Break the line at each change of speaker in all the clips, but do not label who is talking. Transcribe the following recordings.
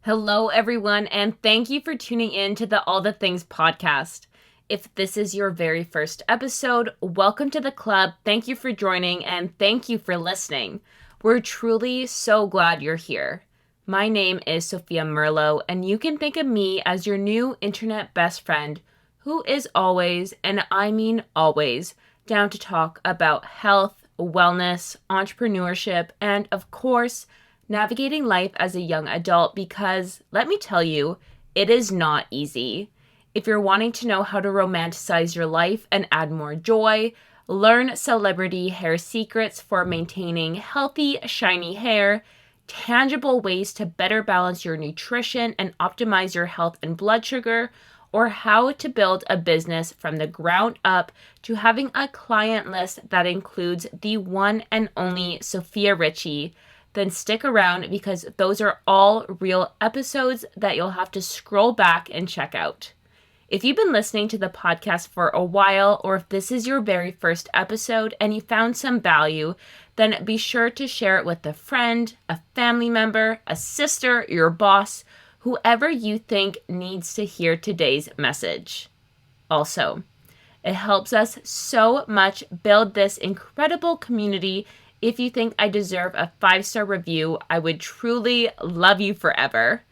Hello, everyone, and thank you for tuning in to the All the Things podcast. If this is your very first episode, welcome to the club. Thank you for joining and thank you for listening. We're truly so glad you're here. My name is Sophia Merlot, and you can think of me as your new internet best friend who is always, and I mean always, down to talk about health, wellness, entrepreneurship, and of course, navigating life as a young adult because, let me tell you, it is not easy. If you're wanting to know how to romanticize your life and add more joy, learn celebrity hair secrets for maintaining healthy, shiny hair, tangible ways to better balance your nutrition and optimize your health and blood sugar, or how to build a business from the ground up to having a client list that includes the one and only Sophia Richie, then stick around because those are all real episodes that you'll have to scroll back and check out. If you've been listening to the podcast for a while, or if this is your very first episode and you found some value, then be sure to share it with a friend, a family member, a sister, your boss, whoever you think needs to hear today's message. Also, it helps us so much build this incredible community. If you think I deserve a 5-star review, I would truly love you forever.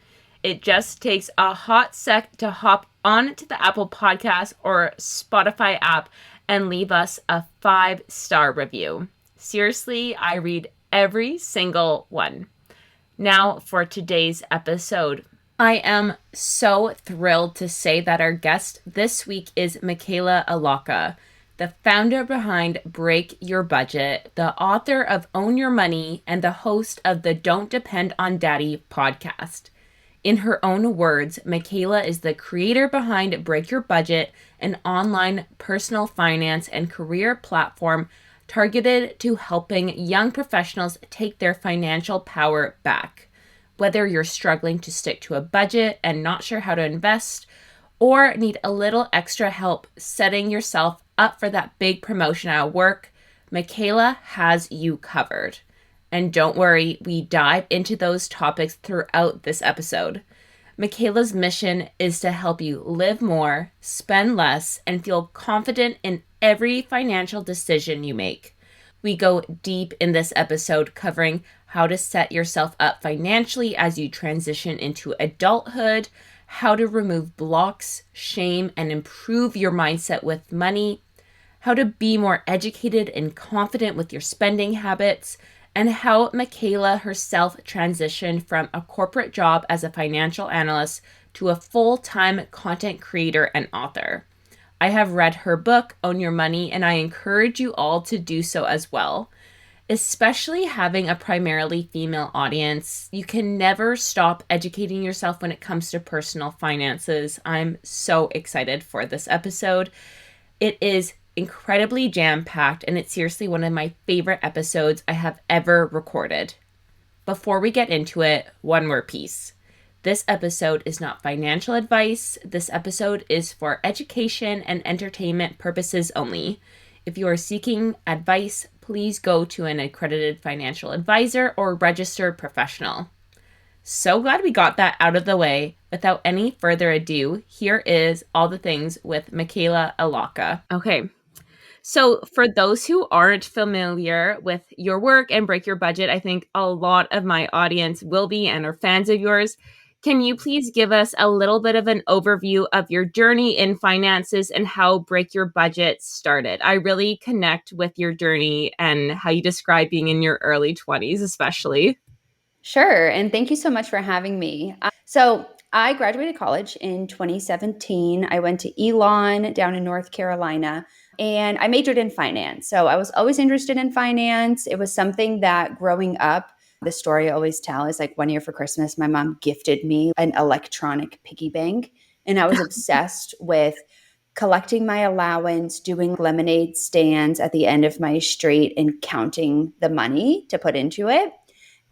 It just takes a hot sec to hop on to the Apple Podcast or Spotify app and leave us a 5-star review. Seriously, I read every single one. Now for today's episode. I am so thrilled to say that our guest this week is Michela Allocca, the founder behind Break Your Budget, the author of Own Your Money, and the host of the Don't Depend on Daddy podcast. In her own words, Michela is the creator behind Break Your Budget, an online personal finance and career platform targeted to helping young professionals take their financial power back. Whether you're struggling to stick to a budget and not sure how to invest, or need a little extra help setting yourself up for that big promotion at work, Michela has you covered. And don't worry, we dive into those topics throughout this episode. Michela's mission is to help you live more, spend less, and feel confident in every financial decision you make. We go deep in this episode covering how to set yourself up financially as you transition into adulthood, how to remove blocks, shame, and improve your mindset with money, how to be more educated and confident with your spending habits, and how Michela herself transitioned from a corporate job as a financial analyst to a full-time content creator and author. I have read her book, Own Your Money, and I encourage you all to do so as well. Especially having a primarily female audience, you can never stop educating yourself when it comes to personal finances. I'm so excited for this episode. It is incredibly jam-packed, and it's seriously one of my favorite episodes I have ever recorded. Before we get into it, one more piece. This episode is not financial advice. This episode is for education and entertainment purposes only. If you are seeking advice, please go to an accredited financial advisor or registered professional. So glad we got that out of the way. Without any further ado, here is All the Things with Michela Allocca. Okay. So for those who aren't familiar with your work and Break Your Budget, I think a lot of my audience will be and are fans of yours. Can you please give us a little bit of an overview of your journey in finances and how Break Your Budget started? I really connect with your journey and how you describe being in your early 20s, especially.
Sure. And thank you so much for having me. So I graduated college in 2017. I went to Elon down in North Carolina and I majored in finance. So I was always interested in finance. It was something that growing up, the story I always tell is like one year for Christmas, my mom gifted me an electronic piggy bank. And I was obsessed with collecting my allowance, doing lemonade stands at the end of my street and counting the money to put into it.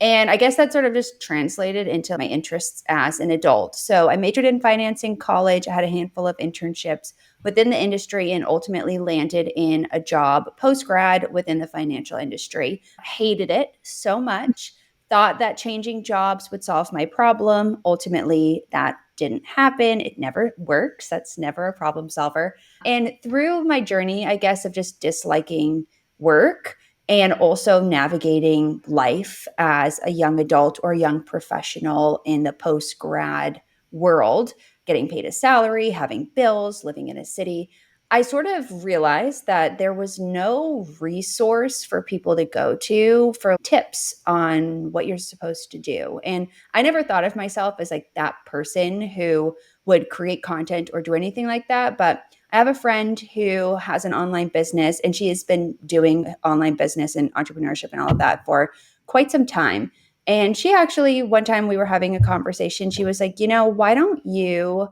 And I guess that sort of just translated into my interests as an adult. So I majored in finance in college. I had a handful of internships within the industry and ultimately landed in a job post grad within the financial industry. I hated it so much. thought that changing jobs would solve my problem. Ultimately, that didn't happen. It never works. That's never a problem solver. And through my journey, I guess, of just disliking work and also navigating life as a young adult or young professional in the post grad world, getting paid a salary, having bills, living in a city, I sort of realized that there was no resource for people to go to for tips on what you're supposed to do. And I never thought of myself as like that person who would create content or do anything like that. But I have a friend who has an online business, and she has been doing online business and entrepreneurship and all of that for quite some time. And she actually, one time we were having a conversation, she was like, why don't you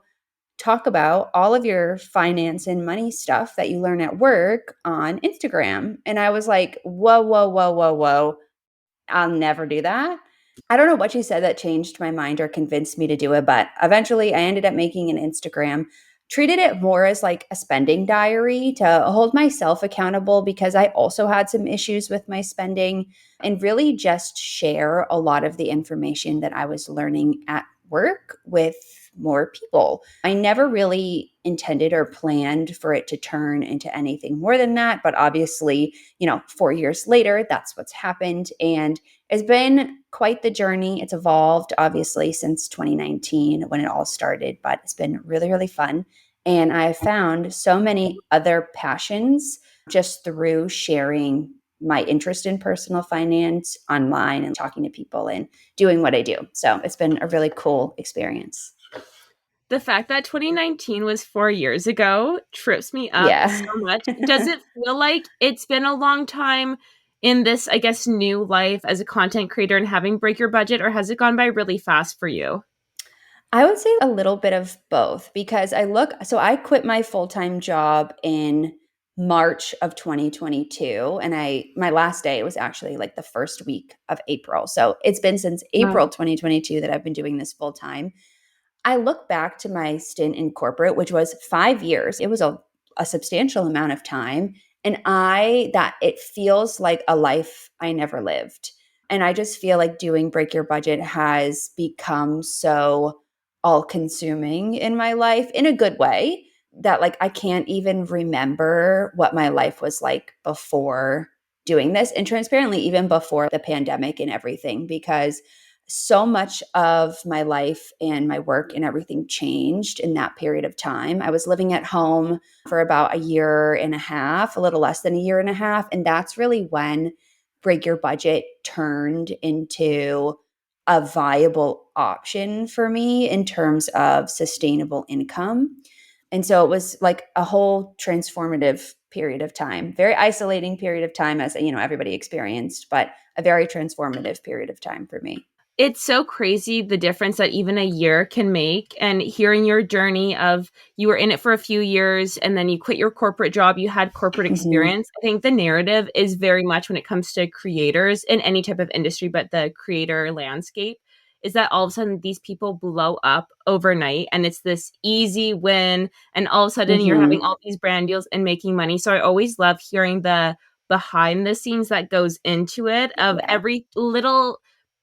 talk about all of your finance and money stuff that you learn at work on Instagram? And I was like, whoa, whoa, whoa, whoa, whoa. I'll never do that. I don't know what she said that changed my mind or convinced me to do it, but eventually I ended up making an Instagram, treated it more as like a spending diary to hold myself accountable because I also had some issues with my spending, and really just share a lot of the information that I was learning at work with more people. I never really intended or planned for it to turn into anything more than that, but obviously, 4 years later, that's what's happened. And it's been quite the journey. It's evolved, obviously, since 2019 when it all started, but it's been really, really fun. And I found so many other passions just through sharing my interest in personal finance online and talking to people and doing what I do. So it's been a really cool experience.
The fact that 2019 was 4 years ago trips me up so
Yeah.
much. Does it feel like it's been a long time in this, I guess, new life as a content creator and having break your budget, or has it gone by really fast for you?
I would say a little bit of both because I quit my full-time job in March of 2022, and my last day was actually like the first week of April. So it's been since
Wow.
April 2022 that I've been doing this full time. I look back to my stint in corporate, which was 5 years. It was a substantial amount of time. And that it feels like a life I never lived. And I just feel like doing Break Your Budget has become so all consuming in my life in a good way that like I can't even remember what my life was like before doing this. And transparently, even before the pandemic and everything, because so much of my life and my work and everything changed in that period of time. I was living at home for about a year and a half, a little less than a year and a half. And that's really when Break Your Budget turned into a viable option for me in terms of sustainable income. And so it was like a whole transformative period of time, very isolating period of time, as everybody experienced, but a very transformative period of time for me.
It's so crazy the difference that even a year can make. And hearing your journey of you were in it for a few years and then you quit your corporate job, you had corporate
Mhm.
experience. I think the narrative is very much when it comes to creators in any type of industry, but the creator landscape is that all of a sudden these people blow up overnight and it's this easy win. And all of a sudden you're having
Mhm.
all these brand deals and making money. So I always love hearing the behind the scenes that goes into it of
Yeah.
every little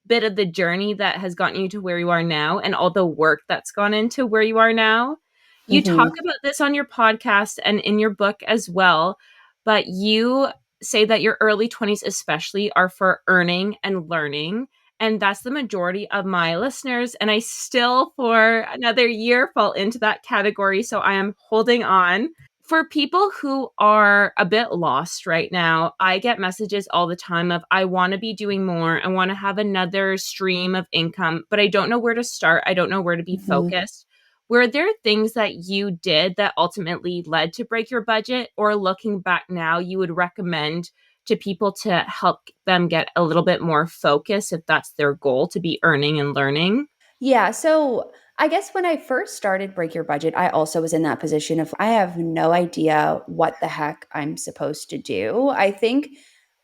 bit of the journey that has gotten you to where you are now and all the work that's gone into where you are now. You talk
Mhm.
about this on your podcast and in your book as well, but you say that your early 20s, especially, are for earning and learning. And that's the majority of my listeners. And I still, for another year, fall into that category. So I am holding on. For people who are a bit lost right now, I get messages all the time of I want to be doing more. I want to have another stream of income, but I don't know where to start. I don't know where to be
Mhm.
focused. Were there things that you did that ultimately led to break your budget, or looking back now, you would recommend to people to help them get a little bit more focus if that's their goal to be earning and learning?
Yeah, so I guess when I first started Break Your Budget, I also was in that position of I have no idea what the heck I'm supposed to do. I think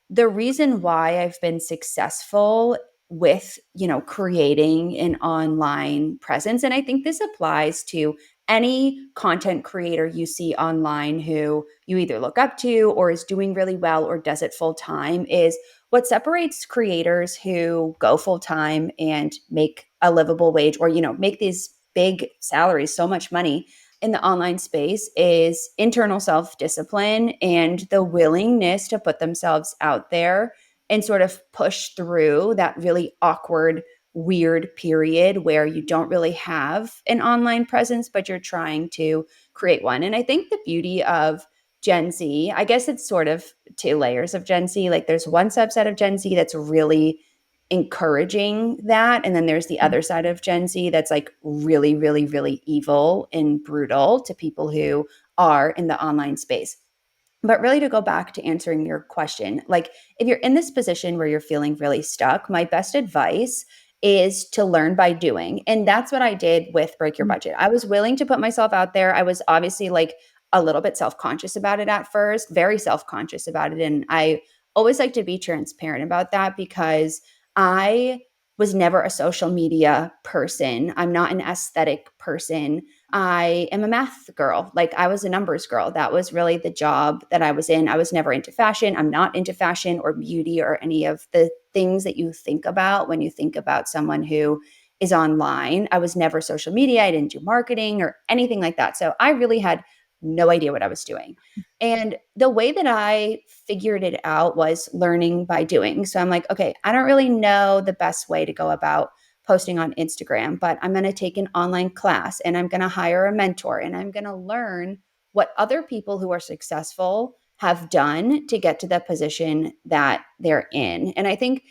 the reason why I've been successful with, creating an online presence, and I think this applies to any content creator you see online who you either look up to or is doing really well or does it full time, is what separates creators who go full time and make a livable wage, or, make these big salaries, so much money in the online space, is internal self discipline and the willingness to put themselves out there and sort of push through that really awkward, weird period where you don't really have an online presence, but you're trying to create one. And I think the beauty of Gen Z, I guess it's sort of two layers of Gen Z. Like there's one subset of Gen Z that's really encouraging that. And then there's the other side of Gen Z that's like really, really, really evil and brutal to people who are in the online space. But really, to go back to answering your question, like if you're in this position where you're feeling really stuck, my best advice is to learn by doing. And that's what I did with Break Your Budget. I was willing to put myself out there. I was obviously like a little bit self conscious about it at first, very self conscious about it. And I always like to be transparent about that because I was never a social media person. I'm not an aesthetic person. I am a math girl. Like I was a numbers girl. That was really the job that I was in. I was never into fashion. I'm not into fashion or beauty or any of the things that you think about when you think about someone who is online. I was never social media. I didn't do marketing or anything like that. So I really had no idea what I was doing. And the way that I figured it out was learning by doing. So I'm like, okay, I don't really know the best way to go about posting on Instagram, but I'm going to take an online class and I'm going to hire a mentor and I'm going to learn what other people who are successful have done to get to the position that they're in. And I think,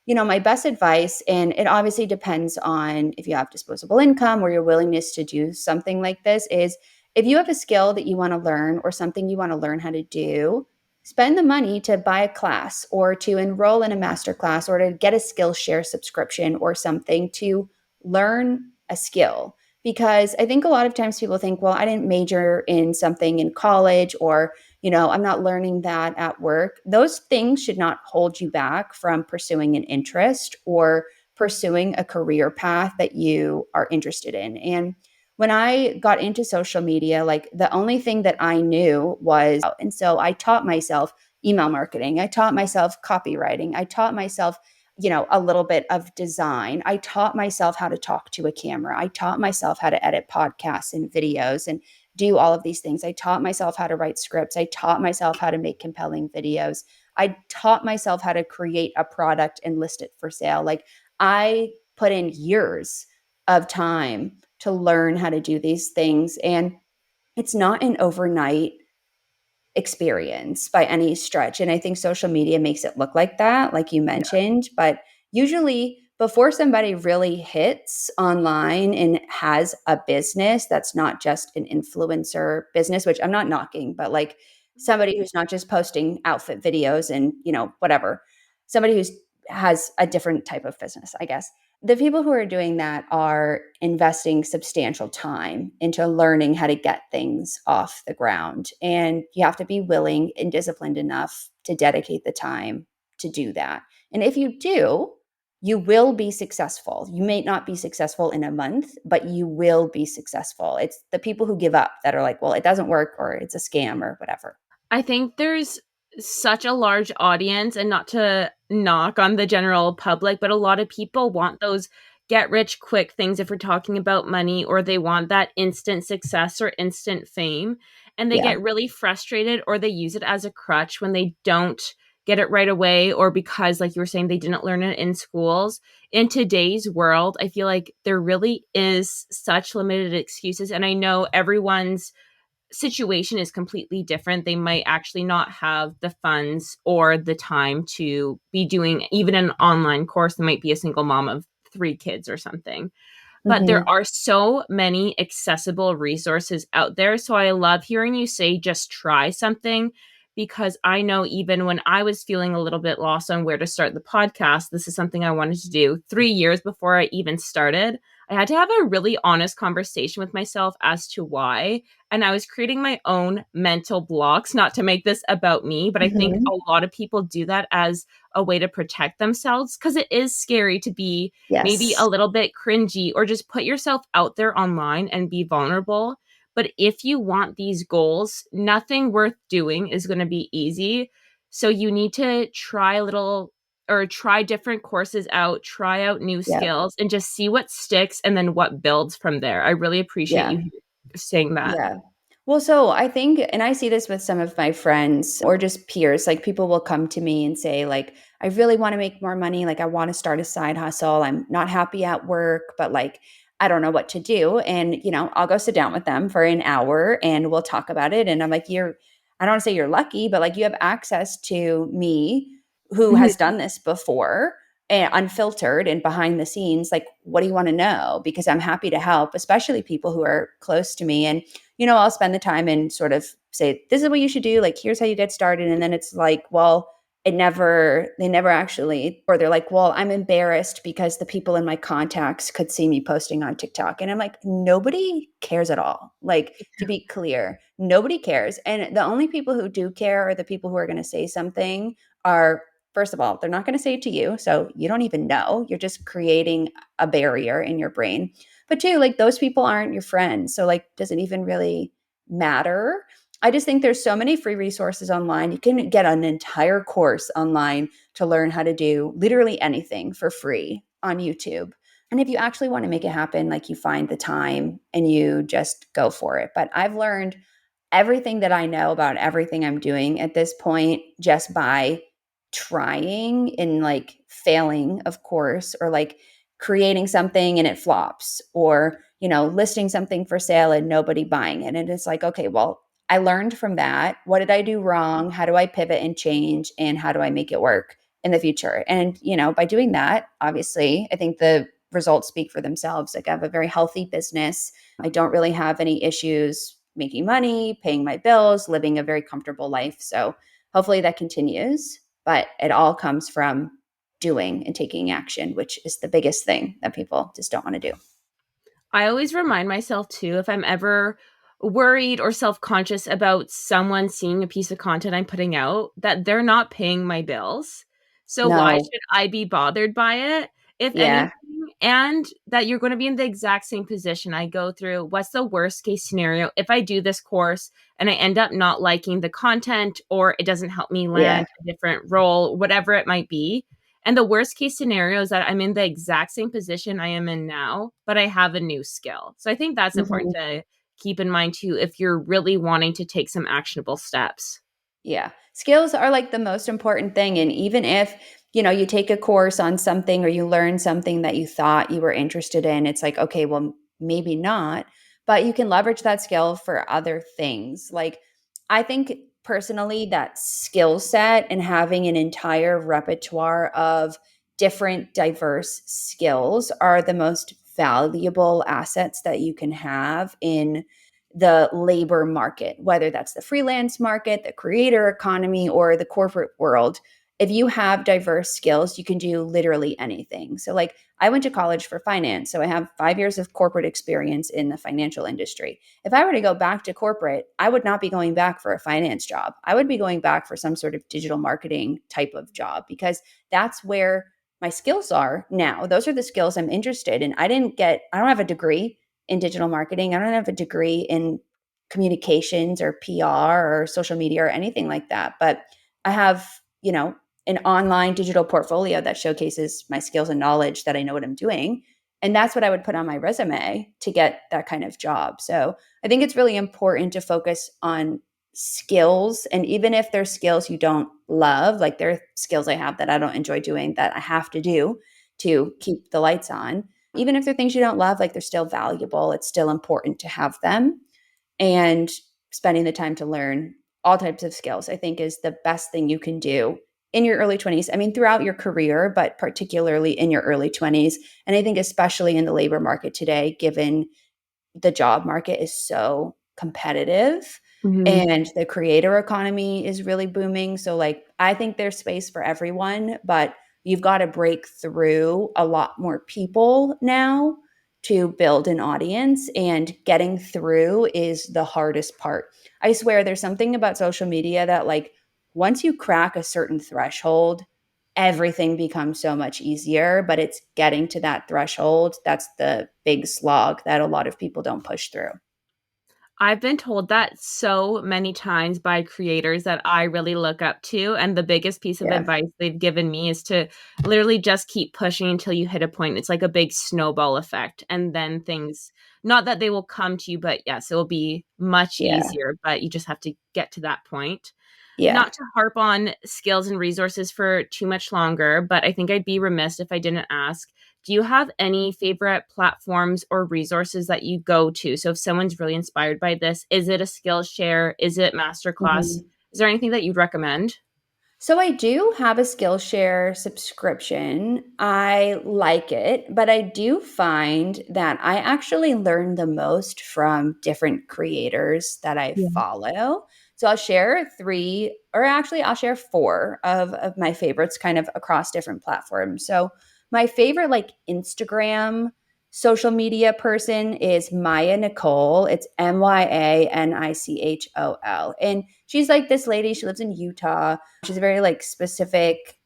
my best advice, and it obviously depends on if you have disposable income or your willingness to do something like this, is if you have a skill that you want to learn or something you want to learn how to do, spend the money to buy a class or to enroll in a master class or to get a Skillshare subscription or something to learn a skill. Because I think a lot of times people think, well, I didn't major in something in college, or, I'm not learning that at work. Those things should not hold you back from pursuing an interest or pursuing a career path that you are interested in. And when I got into social media, like the only thing that I knew was, and so I taught myself email marketing. I taught myself copywriting. I taught myself, a little bit of design. I taught myself how to talk to a camera. I taught myself how to edit podcasts and videos and do all of these things. I taught myself how to write scripts. I taught myself how to make compelling videos. I taught myself how to create a product and list it for sale. Like I put in years of time to learn how to do these things. And it's not an overnight experience by any stretch. And I think social media makes it look like that, like you mentioned. But usually, before somebody really hits online and has a business that's not just an influencer business, which I'm not knocking, but like somebody who's not just posting outfit videos and, whatever, somebody who's has a different type of business, I guess. The people who are doing that are investing substantial time into learning how to get things off the ground. And you have to be willing and disciplined enough to dedicate the time to do that. And if you do, you will be successful. You may not be successful in a month, but you will be successful. It's the people who give up that are like, well, it doesn't work or it's a scam or whatever.
I think there's such a large audience, and not to knock on the general public, but a lot of people want those get rich quick things if we're talking about money, or they want that instant success or instant fame. And they
Yeah.
get really frustrated, or they use it as a crutch when they don't get it right away, or because, like you were saying, they didn't learn it in schools. In today's world, I feel like there really is such limited excuses. And I know everyone's situation is completely different. They might actually not have the funds or the time to be doing even an online course. They might be a single mom of 3 kids or something. But there
Hmm.
are so many accessible resources out there. So I love hearing you say just try something, because I know even when I was feeling a little bit lost on where to start the podcast, this is something I wanted to do 3 years before I even started. I had to have a really honest conversation with myself as to why. And I was creating my own mental blocks, not to make this about me, but I think
Hmm.
a lot of people do that as a way to protect themselves, because it is scary to be maybe a
Yes.
little bit cringy or just put yourself out there online and be vulnerable. But if you want these goals, nothing worth doing is going to be easy. So you need to try a little or try different courses out, try out new
Yeah.
skills, and just see what sticks and then what builds from there. I really appreciate
Yeah.
you saying that.
Yeah. Well, so I think, and I see this with some of my friends or just peers, like people will come to me and say, like, I really want to make more money. Like, I want to start a side hustle. I'm not happy at work, but like, I don't know what to do. And, I'll go sit down with them for an hour and we'll talk about it. And I'm like, I don't want to say you're lucky, but like you have access to me who has
Mhm.
done this before and unfiltered and behind the scenes. Like, what do you want to know? Because I'm happy to help, especially people who are close to me. And I'll spend the time and sort of say, this is what you should do. Like, here's how you get started. And then it's like, well, they never actually, or they're like, well, I'm embarrassed because the people in my contacts could see me posting on TikTok. And I'm like, nobody cares at all. Like, to be clear, nobody cares. And the only people who do care are the people who are going to say something are, first of all, they're not going to say it to you. So you don't even know. You're just creating a barrier in your brain. But two, like those people aren't your friends. So like, does it even really matter? I just think there's so many free resources online. You can get an entire course online to learn how to do literally anything for free on YouTube. And if you actually want to make it happen, like you find the time and you just go for it. But I've learned everything that I know about everything I'm doing at this point just by trying and like failing, of course, or like creating something and it flops, or, listing something for sale and nobody buying it. And it's like, okay, well, I learned from that. What did I do wrong? How do I pivot and change? And how do I make it work in the future? And, by doing that, obviously, I think the results speak for themselves. Like I have a very healthy business. I don't really have any issues making money, paying my bills, living a very comfortable life. So hopefully that continues. But it all comes from doing and taking action, which is the biggest thing that people just don't want to do.
I always remind myself too, if I'm ever worried or self-conscious about someone seeing a piece of content I'm putting out, that they're not paying my bills. So why
No.
should I be bothered by it, if anything?
Yeah.
And that you're going to be in the exact same position I go through. What's the worst case scenario if I do this course and I end up not liking the content, or it doesn't help me
Yeah.
land a different role, whatever it might be? And the worst case scenario is that I'm in the exact same position I am in now, but I have a new skill. So I think that's important
Mhm.
to keep in mind too if you're really wanting to take some actionable steps.
Yeah. Skills are like the most important thing. And even if, you take a course on something or you learn something that you thought you were interested in, it's like, okay, well, maybe not, but you can leverage that skill for other things. Like, I think personally that skill set and having an entire repertoire of different diverse skills are the most valuable assets that you can have in the labor market, whether that's the freelance market, the creator economy, or the corporate world. If you have diverse skills, you can do literally anything. So, like, I went to college for finance. So, I have 5 years of corporate experience in the financial industry. If I were to go back to corporate, I would not be going back for a finance job. I would be going back for some sort of digital marketing type of job because that's where my skills are now. Those are the skills I'm interested in. I don't have a degree in digital marketing. I don't have a degree in communications or PR or social media or anything like that. But I have, an online digital portfolio that showcases my skills and knowledge that I know what I'm doing. And that's what I would put on my resume to get that kind of job. So I think it's really important to focus on skills. And even if there's skills you don't love, like there are skills I have that I don't enjoy doing that I have to do to keep the lights on, even if they're things you don't love, like they're still valuable. It's still important to have them. And spending the time to learn all types of skills, I think, is the best thing you can do in your early 20s. I mean, throughout your career, but particularly in your early 20s. And I think, especially in the labor market today, given the job market is so competitive
Mhm.
and the creator economy is really booming. So, like, I think there's space for everyone, but you've got to break through a lot more people now to build an audience, and getting through is the hardest part. I swear there's something about social media that, like, once you crack a certain threshold, everything becomes so much easier, but it's getting to that threshold that's the big slog that a lot of people don't push through.
I've been told that so many times by creators that I really look up to. And the biggest piece of
Yeah.
advice they've given me is to literally just keep pushing until you hit a point. It's like a big snowball effect. And then things, not that they will come to you, but yes, it will be much
Yeah.
easier, but you just have to get to that point.
Yeah.
Not to harp on skills and resources for too much longer, but I think I'd be remiss if I didn't ask, do you have any favorite platforms or resources that you go to? So if someone's really inspired by this, is it a Skillshare? Is it Masterclass?
Mhm.
Is there anything that you'd recommend?
So I do have a Skillshare subscription. I like it, but I do find that I actually learn the most from different creators that I
Yeah.
follow. So I'll share three, or actually I'll share four of my favorites kind of across different platforms. So my favorite like Instagram social media person is Maya Nicole. It's Myanichol. And she's like this lady, she lives in Utah. She's a very like specific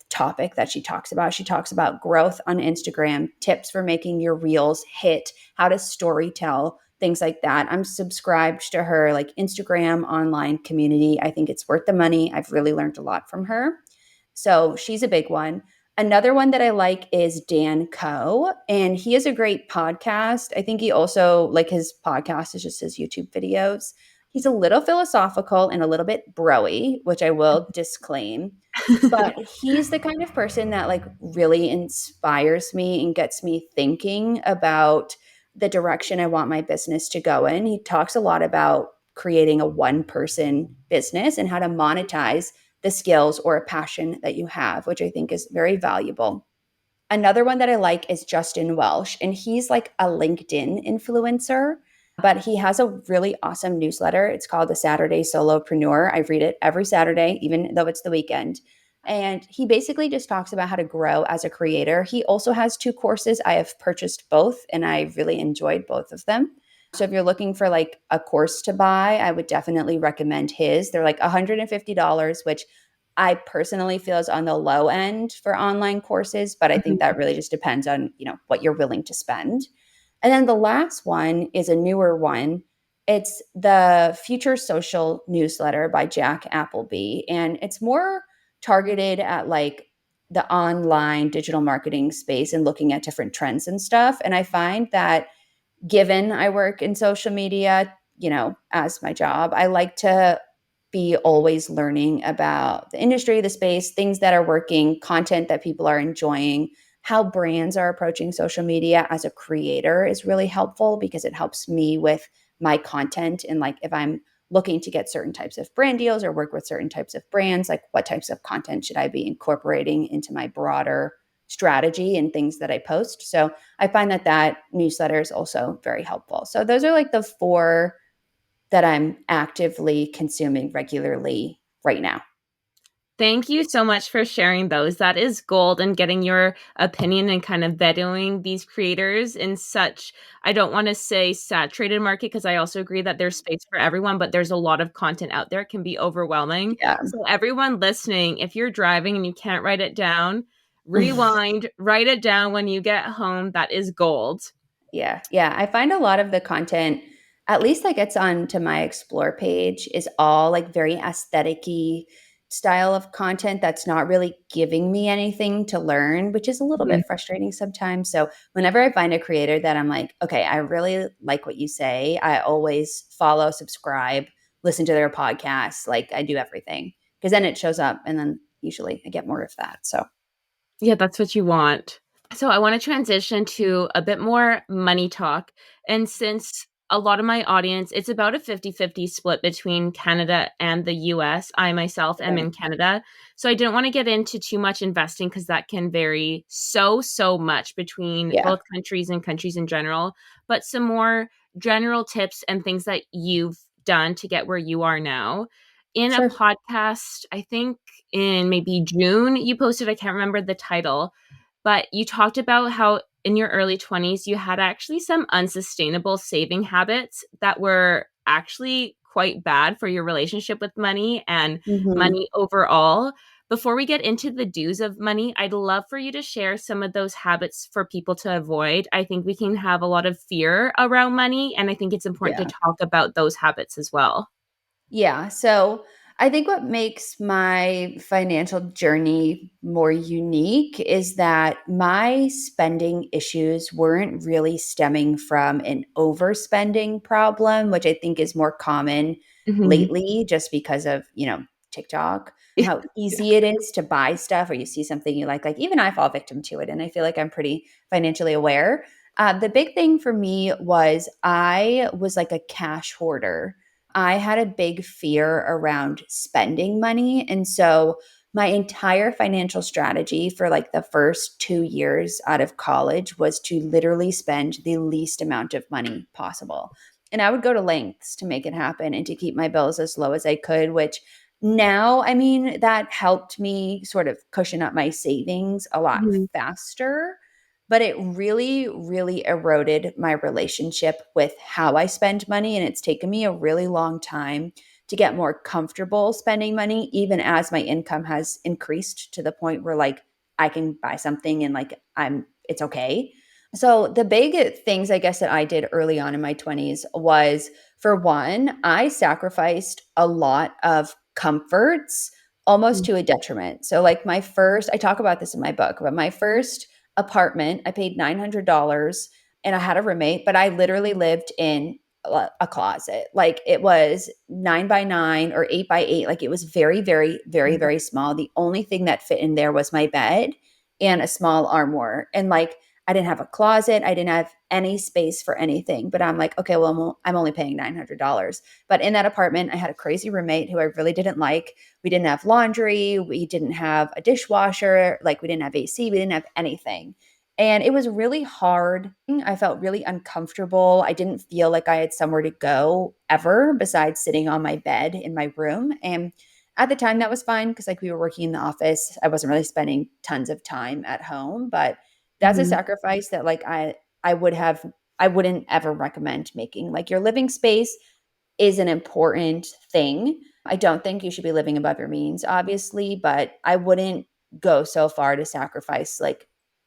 topic that she talks about. She talks about growth on Instagram, tips for making your reels hit, how to story tell, things like that. I'm subscribed to her like Instagram online community. I think it's worth the money. I've really learned a lot from her. So she's a big one. Another one that I like is Dan Coe, and he has a great podcast. I think he also, like his podcast is just his YouTube videos. He's a little philosophical and a little bit broy, which I will disclaim. But he's the kind of person that like really inspires me and gets me thinking about the direction I want my business to go in. He talks a lot about creating a one person business and how to monetize the skills or a passion that you have, which I think is very valuable. Another one that I like is Justin Welsh, and he's like a LinkedIn influencer, but he has a really awesome newsletter. It's called The Saturday Solopreneur. I read it every Saturday, even though it's the weekend. And he basically just talks about how to grow as a creator. He also has two courses. I have purchased both, and I really enjoyed both of them. So if you're looking for like a course to buy, I would definitely recommend his. They're like $150, which I personally feel is on the low end for online courses, but I think that really just depends on, what you're willing to spend. And then the last one is a newer one. It's the Future Social newsletter by Jack Appleby, and it's more targeted at like the online digital marketing space and looking at different trends and stuff. And I find that given I work in social media, as my job, I like to be always learning about the industry, the space, things that are working, content that people are enjoying, how brands are approaching social media as a creator is really helpful because it helps me with my content. And like if I'm looking to get certain types of brand deals or work with certain types of brands, like what types of content should I be incorporating into my broader strategy and things that I post. So I find that that newsletter is also very helpful. So those are like the four that I'm actively consuming regularly right now.
Thank you so much for sharing those. That is gold and getting your opinion and kind of vetting these creators in such, I don't want to say saturated market because I also agree that there's space for everyone, but there's a lot of content out there. It can be overwhelming.
Yeah.
So, everyone listening, if you're driving and you can't write it down, rewind, write it down when you get home. That is gold.
Yeah. Yeah. I find a lot of the content, at least that gets onto my explore page, is all like very aesthetic style of content that's not really giving me anything to learn, which is a little
Mhm.
bit frustrating sometimes. So whenever I find a creator that I'm like, okay, I really like what you say, I always follow, subscribe, listen to their podcasts. Like I do everything because then it shows up and then usually I get more of that. So
Yeah, that's what you want. So I want to transition to a bit more money talk. And since a lot of my audience, it's about a 50-50 split between Canada and the US. I myself am
okay.
in Canada. So I didn't want to get into too much investing because that can vary so much between
Yeah,
both countries and countries in general. But some more general tips and things that you've done to get where you are now. In a
sure.
podcast, I think in maybe June, you posted, I can't remember the title, but you talked about how in your early 20s, you had actually some unsustainable saving habits that were actually quite bad for your relationship with money and
Mhm.
money overall. Before we get into the do's of money, I'd love for you to share some of those habits for people to avoid. I think we can have a lot of fear around money, and I think it's important to
Yeah.
talk about those habits as well.
Yeah. So I think what makes my financial journey more unique is that my spending issues weren't really stemming from an overspending problem, which I think is more common
Mhm.
lately just because of, TikTok, how easy it is to buy stuff or you see something you like even I fall victim to it. And I feel like I'm pretty financially aware. The big thing for me was I was like a cash hoarder. I had a big fear around spending money. And so my entire financial strategy for like the first 2 years out of college was to literally spend the least amount of money possible. And I would go to lengths to make it happen and to keep my bills as low as I could, which now, I mean, that helped me sort of cushion up my savings a lot
Mhm.
faster, but it really, really eroded my relationship with how I spend money. And it's taken me a really long time to get more comfortable spending money, even as my income has increased to the point where I can buy something and it's okay. So the big things I guess that I did early on in my 20s was, for one, I sacrificed a lot of comforts almost to a detriment. So like my first, I talk about this in my book, but my first apartment, I paid $900 and I had a roommate, but I literally lived in a closet. Like it was 9 by 9 or 8 by 8. Like it was very, very, very, very small. The only thing that fit in there was my bed and a small armoire. And I didn't have a closet. I didn't have any space for anything. But I'm like, okay, well, I'm only paying $900. But in that apartment, I had a crazy roommate who I really didn't like. We didn't have laundry. We didn't have a dishwasher. Like we didn't have AC. We didn't have anything. And it was really hard. I felt really uncomfortable. I didn't feel like I had somewhere to go ever besides sitting on my bed in my room. And at the time, that was fine because we were working in the office. I wasn't really spending tons of time at home, but that's a
Mhm.
sacrifice that I would have I wouldn't ever recommend making. Like your living space is an important thing. I don't think you should be living above your means, obviously, but I wouldn't go so far to sacrifice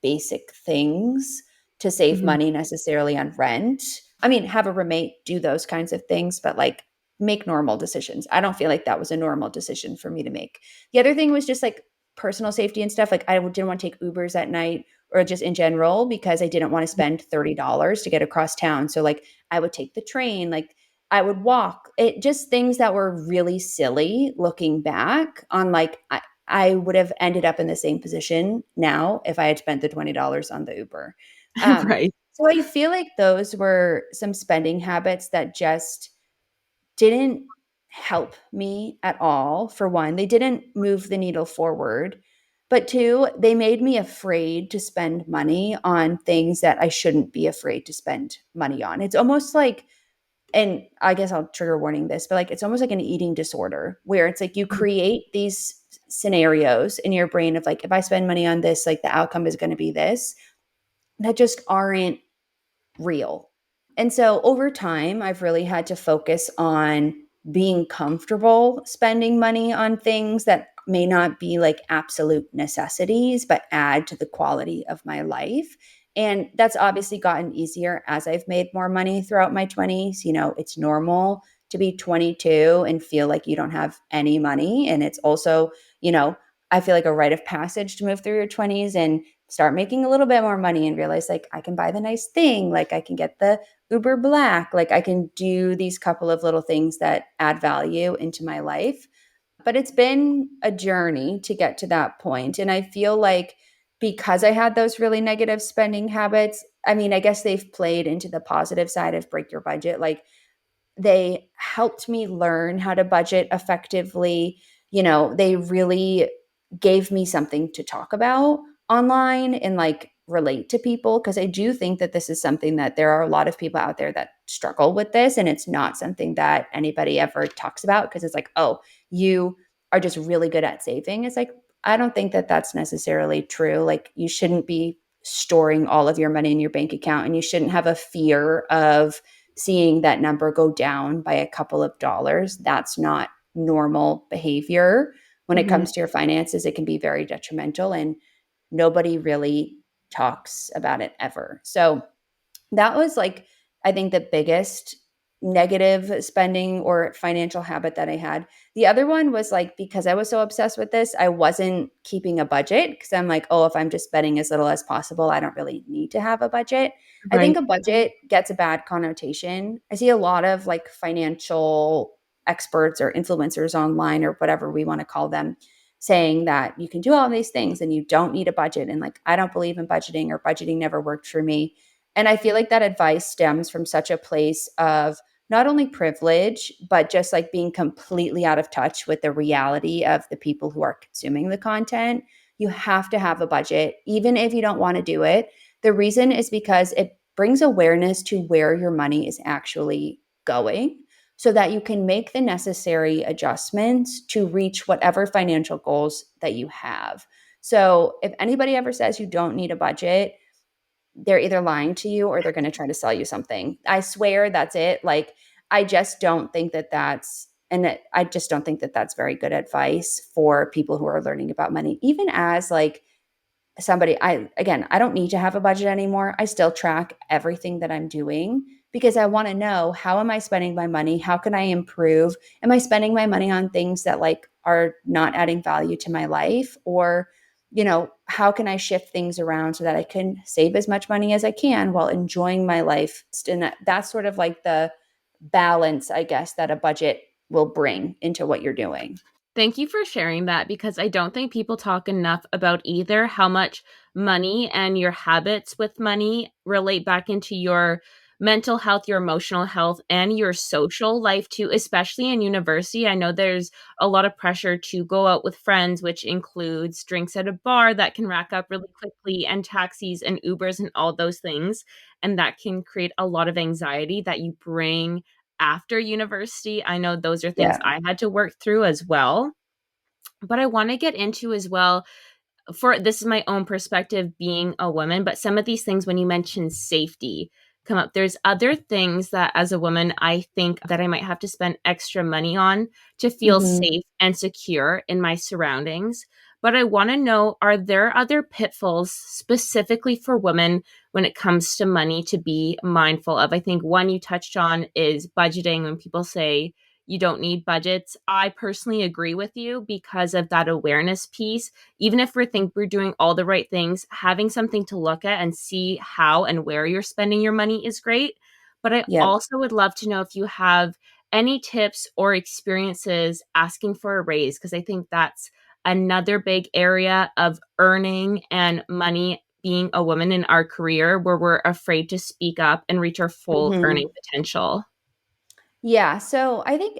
basic things to save
Mhm.
money necessarily on rent. I mean, have a roommate, do those kinds of things, but make normal decisions. I don't feel like that was a normal decision for me to make. The other thing was just personal safety and stuff. Like I didn't want to take Ubers at night or just in general because I didn't want to spend $30 to get across town. So I would take the train, I would walk. It just things that were really silly looking back on I would have ended up in the same position now if I had spent the $20 on the Uber.
Right.
So I feel like those were some spending habits that just didn't help me at all. For one, they didn't move the needle forward. But two, they made me afraid to spend money on things that I shouldn't be afraid to spend money on. It's almost like, and I guess I'll trigger warning this, but it's almost like an eating disorder where it's you create these scenarios in your brain of if I spend money on this, the outcome is going to be this, that just aren't real. And so over time, I've really had to focus on being comfortable spending money on things that may not be absolute necessities, but add to the quality of my life. And that's obviously gotten easier as I've made more money throughout my 20s. It's normal to be 22 and feel like you don't have any money. And it's also, I feel like a rite of passage to move through your 20s and start making a little bit more money and realize I can buy the nice thing, I can get the Uber Black, I can do these couple of little things that add value into my life. But it's been a journey to get to that point. And I feel like because I had those really negative spending habits, I mean, I guess they've played into the positive side of break your budget. They helped me learn how to budget effectively. They really gave me something to talk about online and relate to people because I do think that this is something that there are a lot of people out there that struggle with this and it's not something that anybody ever talks about because it's oh, you are just really good at saving. It's I don't think that that's necessarily true. You shouldn't be storing all of your money in your bank account and you shouldn't have a fear of seeing that number go down by a couple of dollars. That's not normal behavior. when it
Mhm.
comes to your finances, it can be very detrimental, and nobody really talks about it ever. So that was like, I think, the biggest negative spending or financial habit that I had. The other one was like, because I was so obsessed with this, I wasn't keeping a budget because I'm like, oh, if I'm just spending as little as possible, I don't really need to have a budget. I think
Right.
a budget gets a bad connotation. I see a lot of like financial experts or influencers online or whatever we want to call them saying that you can do all these things and you don't need a budget. And like, I don't believe in budgeting, or budgeting never worked for me. And I feel like that advice stems from such a place of not only privilege, but just like being completely out of touch with the reality of the people who are consuming the content. You have to have a budget, even if you don't want to do it. The reason is because it brings awareness to where your money is actually going so that you can make the necessary adjustments to reach whatever financial goals that you have. So if anybody ever says you don't need a budget, they're either lying to you or they're going to try to sell you something. I swear that's it. Like, I just don't think that I just don't think that that's very good advice for people who are learning about money. Even as like somebody, I don't need to have a budget anymore. I still track everything that I'm doing because I want to know, how am I spending my money? How can I improve? Am I spending my money on things that like are not adding value to my life? Or, how can I shift things around so that I can save as much money as I can while enjoying my life? And that's sort of like the balance, I guess, that a budget will bring into what you're doing.
Thank you for sharing that, because I don't think people talk enough about either how much money and your habits with money relate back into your mental health, your emotional health, and your social life too, especially in university. I know there's a lot of pressure to go out with friends, which includes drinks at a bar that can rack up really quickly, and taxis and Ubers and all those things. And that can create a lot of anxiety that you bring after university. I know those are things
Yeah.
I had to work through as well. But I want to get into as well, for this is my own perspective being a woman, but some of these things when you mention safety come up. There's other things that as a woman I think that I might have to spend extra money on to feel
Hmm.
safe and secure in my surroundings. But I want to know, are there other pitfalls specifically for women when it comes to money to be mindful of? I think one you touched on is budgeting. When people say you don't need budgets, I personally agree with you because of that awareness piece. Even if we think we're doing all the right things, having something to look at and see how and where you're spending your money is great. But I
Yep.
also would love to know if you have any tips or experiences asking for a raise, because I think that's another big area of earning and money being a woman in our career where we're afraid to speak up and reach our full
Hmm.
earning potential.
Yeah, so I think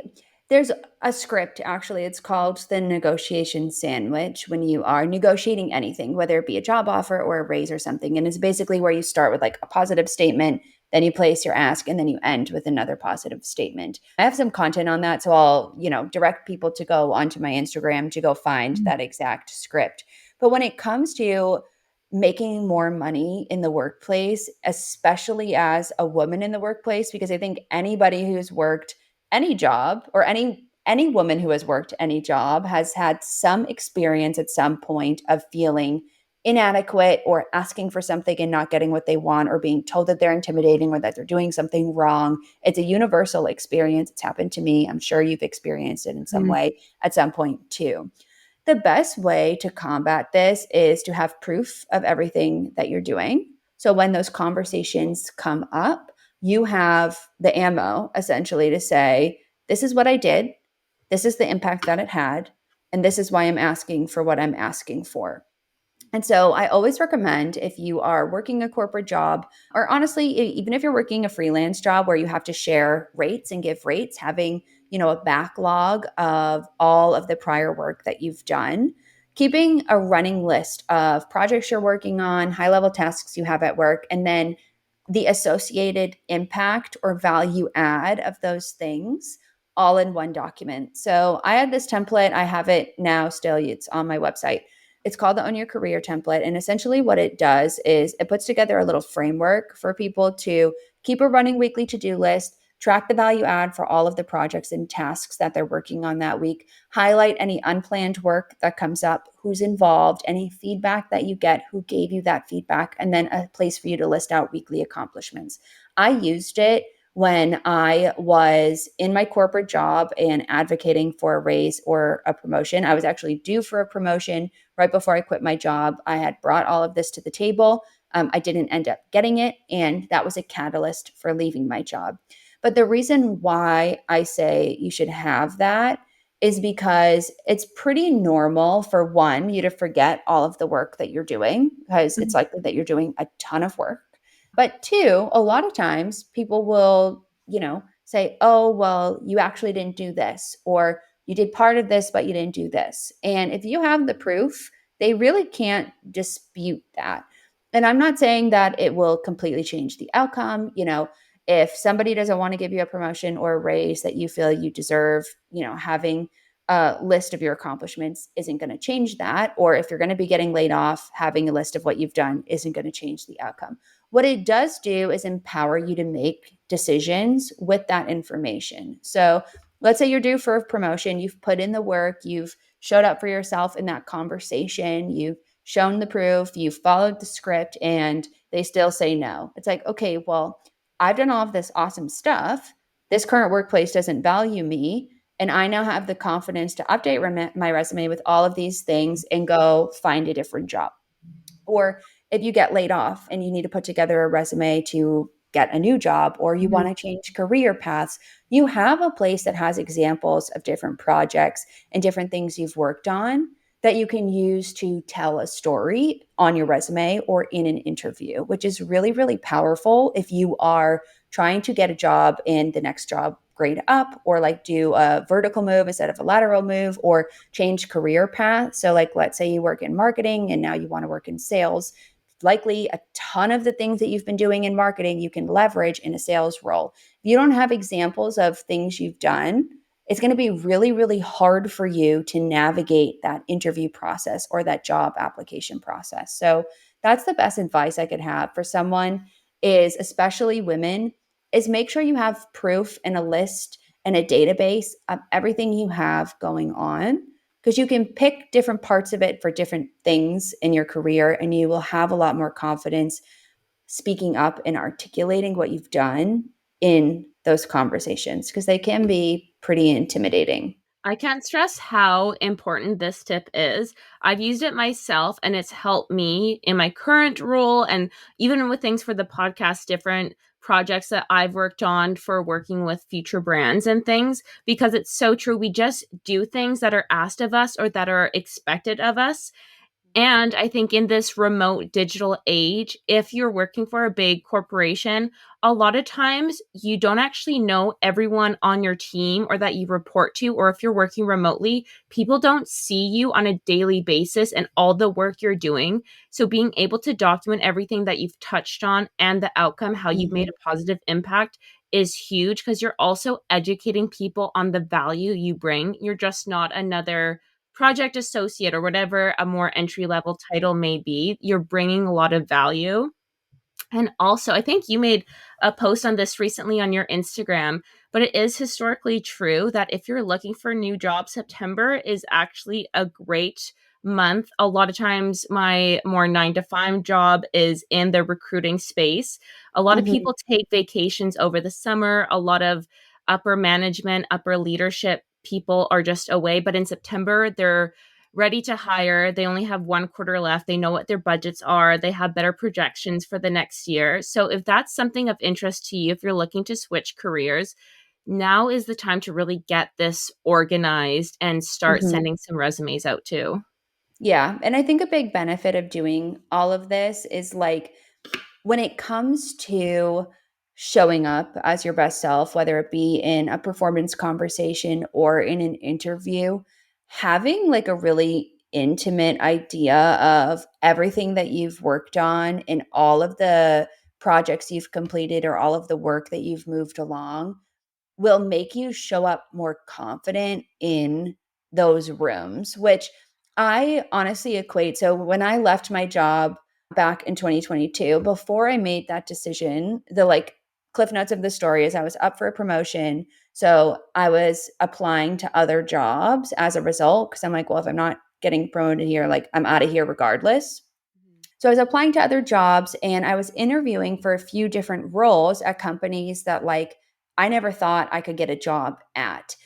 there's a script actually. It's called the negotiation sandwich when you are negotiating anything, whether it be a job offer or a raise or something. And it's basically where you start with like a positive statement, then you place your ask, and then you end with another positive statement. I have some content on that, so I'll, direct people to go onto my Instagram to go find that exact script. But when it comes to making more money in the workplace, especially as a woman in the workplace, because I think anybody who's worked any job, or any woman who has worked any job, has had some experience at some point of feeling inadequate or asking for something and not getting what they want, or being told that they're intimidating or that they're doing something wrong. It's a universal experience. It's happened to me. I'm sure you've experienced it in some
Mhm.
way at some point too. The best way to combat this is to have proof of everything that you're doing. So when those conversations come up, you have the ammo essentially to say, this is what I did, this is the impact that it had, and this is why I'm asking for what I'm asking for. And so I always recommend, if you are working a corporate job, or honestly, even if you're working a freelance job where you have to share rates and give rates, having, a backlog of all of the prior work that you've done, keeping a running list of projects you're working on, high level tasks you have at work, and then the associated impact or value add of those things all in one document. So I had this template. I have it now still. It's on my website. It's called the Own Your Career template. And essentially, what it does is it puts together a little framework for people to keep a running weekly to do list, track the value add for all of the projects and tasks that they're working on that week, highlight any unplanned work that comes up, who's involved, any feedback that you get, who gave you that feedback, and then a place for you to list out weekly accomplishments. I used it when I was in my corporate job and advocating for a raise or a promotion. I was actually due for a promotion right before I quit my job. I had brought all of this to the table. I didn't end up getting it, and that was a catalyst for leaving my job. But the reason why I say you should have that is because it's pretty normal for one, you to forget all of the work that you're doing, because it's likely that you're doing a ton of work. But two, a lot of times people will, say, oh, well, you actually didn't do this, or you did part of this, but you didn't do this. And if you have the proof, they really can't dispute that. And I'm not saying that it will completely change the outcome. If somebody doesn't want to give you a promotion or a raise that you feel you deserve, having a list of your accomplishments isn't going to change that. Or if you're going to be getting laid off, having a list of what you've done isn't going to change the outcome. What it does do is empower you to make decisions with that information. So let's say you're due for a promotion, you've put in the work, you've showed up for yourself in that conversation, you've shown the proof, you've followed the script, and they still say no. It's like, okay, well, I've done all of this awesome stuff. This current workplace doesn't value me. And I now have the confidence to update my resume with all of these things and go find a different job. Or if you get laid off and you need to put together a resume to get a new job, or you want to change career paths, you have a place that has examples of different projects and different things you've worked on that you can use to tell a story on your resume or in an interview, which is really, really powerful if you are trying to get a job and the next job grade up, or like do a vertical move instead of a lateral move, or change career path. So like, let's say you work in marketing and now you want to work in sales. Likely a ton of the things that you've been doing in marketing, you can leverage in a sales role. If you don't have examples of things you've done, it's going to be really, really hard for you to navigate that interview process or that job application process. So that's the best advice I could have for someone, is especially women, is make sure you have proof and a list and a database of everything you have going on, because you can pick different parts of it for different things in your career, and you will have a lot more confidence speaking up and articulating what you've done in those conversations, because they can be pretty intimidating.
I can't stress how important this tip is. I've used it myself and it's helped me in my current role, and even with things for the podcast, different projects that I've worked on for working with future brands and things, because it's so true. We just do things that are asked of us or that are expected of us. And I think in this remote digital age, if you're working for a big corporation, a lot of times you don't actually know everyone on your team or that you report to, or if you're working remotely, people don't see you on a daily basis and all the work you're doing. So being able to document everything that you've touched on and the outcome, how you've made
Mhm.
a positive impact, is huge, because you're also educating people on the value you bring. You're just not another project associate or whatever a more entry level title may be. You're bringing a lot of value. And also, I think you made a post on this recently on your Instagram, but it is historically true that if you're looking for a new job, September is actually a great month. A lot of times, my more 9 to 5 job is in the recruiting space. A lot of
Mhm.
people take vacations over the summer. A lot of upper management, upper leadership people are just away. But in September, they're ready to hire. They only have 1 quarter left. They know what their budgets are. They have better projections for the next year. So, if that's something of interest to you, if you're looking to switch careers, now is the time to really get this organized and start
Mhm.
sending some resumes out too.
Yeah, and I think a big benefit of doing all of this is like, when it comes to showing up as your best self, whether it be in a performance conversation or in an interview, having like a really intimate idea of everything that you've worked on and all of the projects you've completed or all of the work that you've moved along will make you show up more confident in those rooms, which I honestly equate. So when I left my job back in 2022, before I made that decision, the like cliff notes of the story is I was up for a promotion. So I was applying to other jobs as a result because I'm like, well, if I'm not getting promoted here, like I'm out of here regardless. So I was applying to other jobs and I was interviewing for a few different roles at companies that like I never thought I could get a job at.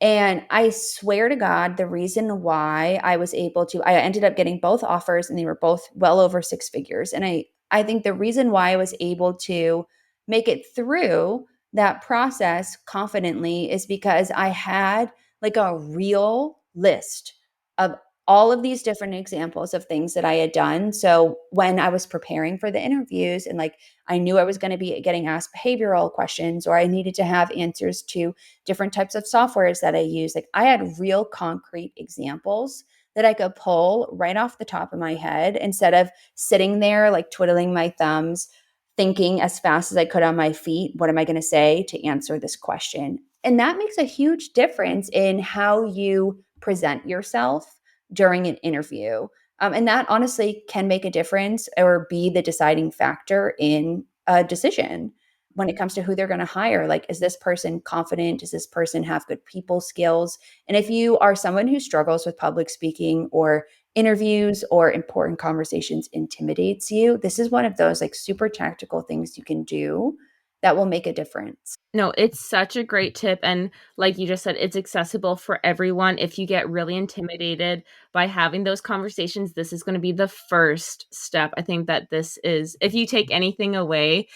And I swear to God, the reason why I ended up getting both offers and they were both well over six figures. And I think the reason why I was able to make it through that process confidently is because I had like a real list of all of these different examples of things that I had done. So when I was preparing for the interviews and like I knew I was going to be getting asked behavioral questions or I needed to have answers to different types of softwares that I use, like I had real concrete examples that I could pull right off the top of my head instead of sitting there like twiddling my thumbs, thinking as fast as I could on my feet, what am I going to say to answer this question? And that makes a huge difference in how you present yourself during an interview. And that honestly can make a difference or be the deciding factor in a decision when it comes to who they're going to hire. Like, is this person confident? Does this person have good people skills? And if you are someone who struggles with public speaking or interviews or important conversations intimidates you, this is one of those like super tactical things you can do that will make a difference.
No, it's such a great tip. And like you just said, it's accessible for everyone. If you get really intimidated by having those conversations, this is going to be the first step. I think that this is, if you take anything away,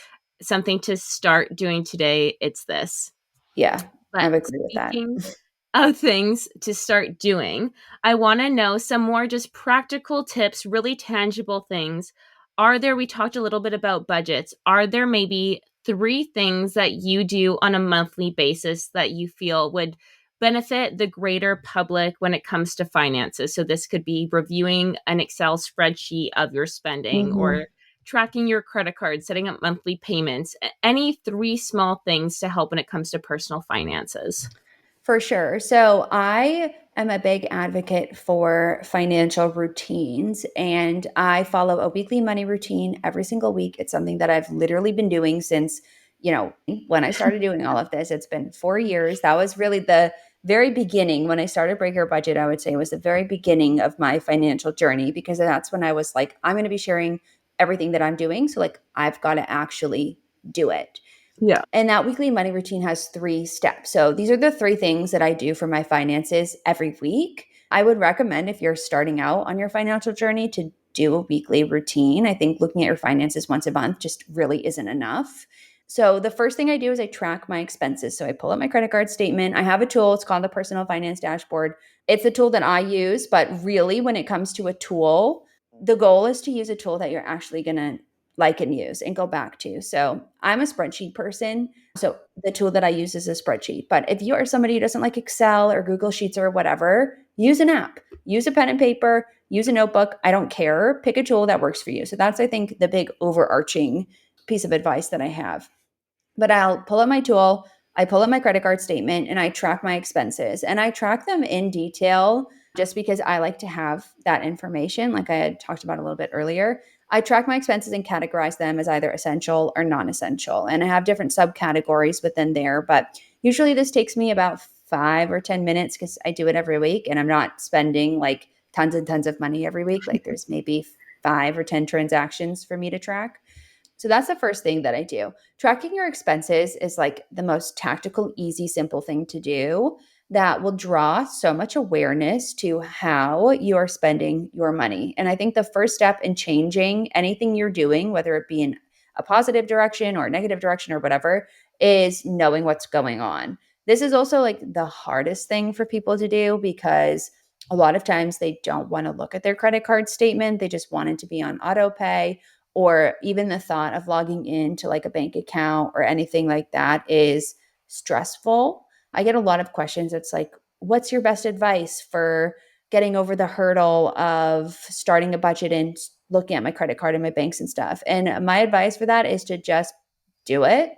something to start doing today, it's this.
Yeah, I
But
agree with that.
speaking of things to start doing, I want to know some more just practical tips, really tangible things. We talked a little bit about budgets. Are there maybe three things that you do on a monthly basis that you feel would benefit the greater public when it comes to finances? So this could be reviewing an Excel spreadsheet of your spending
Mhm.
or tracking your credit card, setting up monthly payments, any three small things to help when it comes to personal finances.
For sure. So I am a big advocate for financial routines and I follow a weekly money routine every single week. It's something that I've literally been doing since, when I started doing all of this. It's been 4 years. That was really the very beginning when I started Break Your Budget. I would say was the very beginning of my financial journey because that's when I was like, I'm going to be sharing everything that I'm doing. So like I've got to actually do it.
Yeah.
And that weekly money routine has 3 steps. So these are the 3 things that I do for my finances every week. I would recommend if you're starting out on your financial journey to do a weekly routine. I think looking at your finances once a month just really isn't enough. So the first thing I do is I track my expenses. So I pull up my credit card statement. I have a tool, it's called the Personal Finance Dashboard. It's the tool that I use, but really when it comes to a tool, the goal is to use a tool that you're actually going to like and use and go back to. So I'm a spreadsheet person. So the tool that I use is a spreadsheet. But if you are somebody who doesn't like Excel or Google Sheets or whatever, use an app, use a pen and paper, use a notebook. I don't care. Pick a tool that works for you. So that's, I think, the big overarching piece of advice that I have. But I'll pull up my tool, I pull up my credit card statement, and I track my expenses. And I track them in detail just because I like to have that information, like I had talked about a little bit earlier. I track my expenses and categorize them as either essential or non essential. And I have different subcategories within there. But usually this takes me about 5 or 10 minutes because I do it every week and I'm not spending like tons and tons of money every week. Like there's maybe 5 or 10 transactions for me to track. So that's the first thing that I do. Tracking your expenses is like the most tactical, easy, simple thing to do that will draw so much awareness to how you are spending your money. And I think the first step in changing anything you're doing, whether it be in a positive direction or a negative direction or whatever, is knowing what's going on. This is also like the hardest thing for people to do because a lot of times they don't want to look at their credit card statement. They just want it to be on auto pay, or even the thought of logging into like a bank account or anything like that is stressful. I get a lot of questions. It's like, what's your best advice for getting over the hurdle of starting a budget and looking at my credit card and my banks and stuff? And my advice for that is to just do it,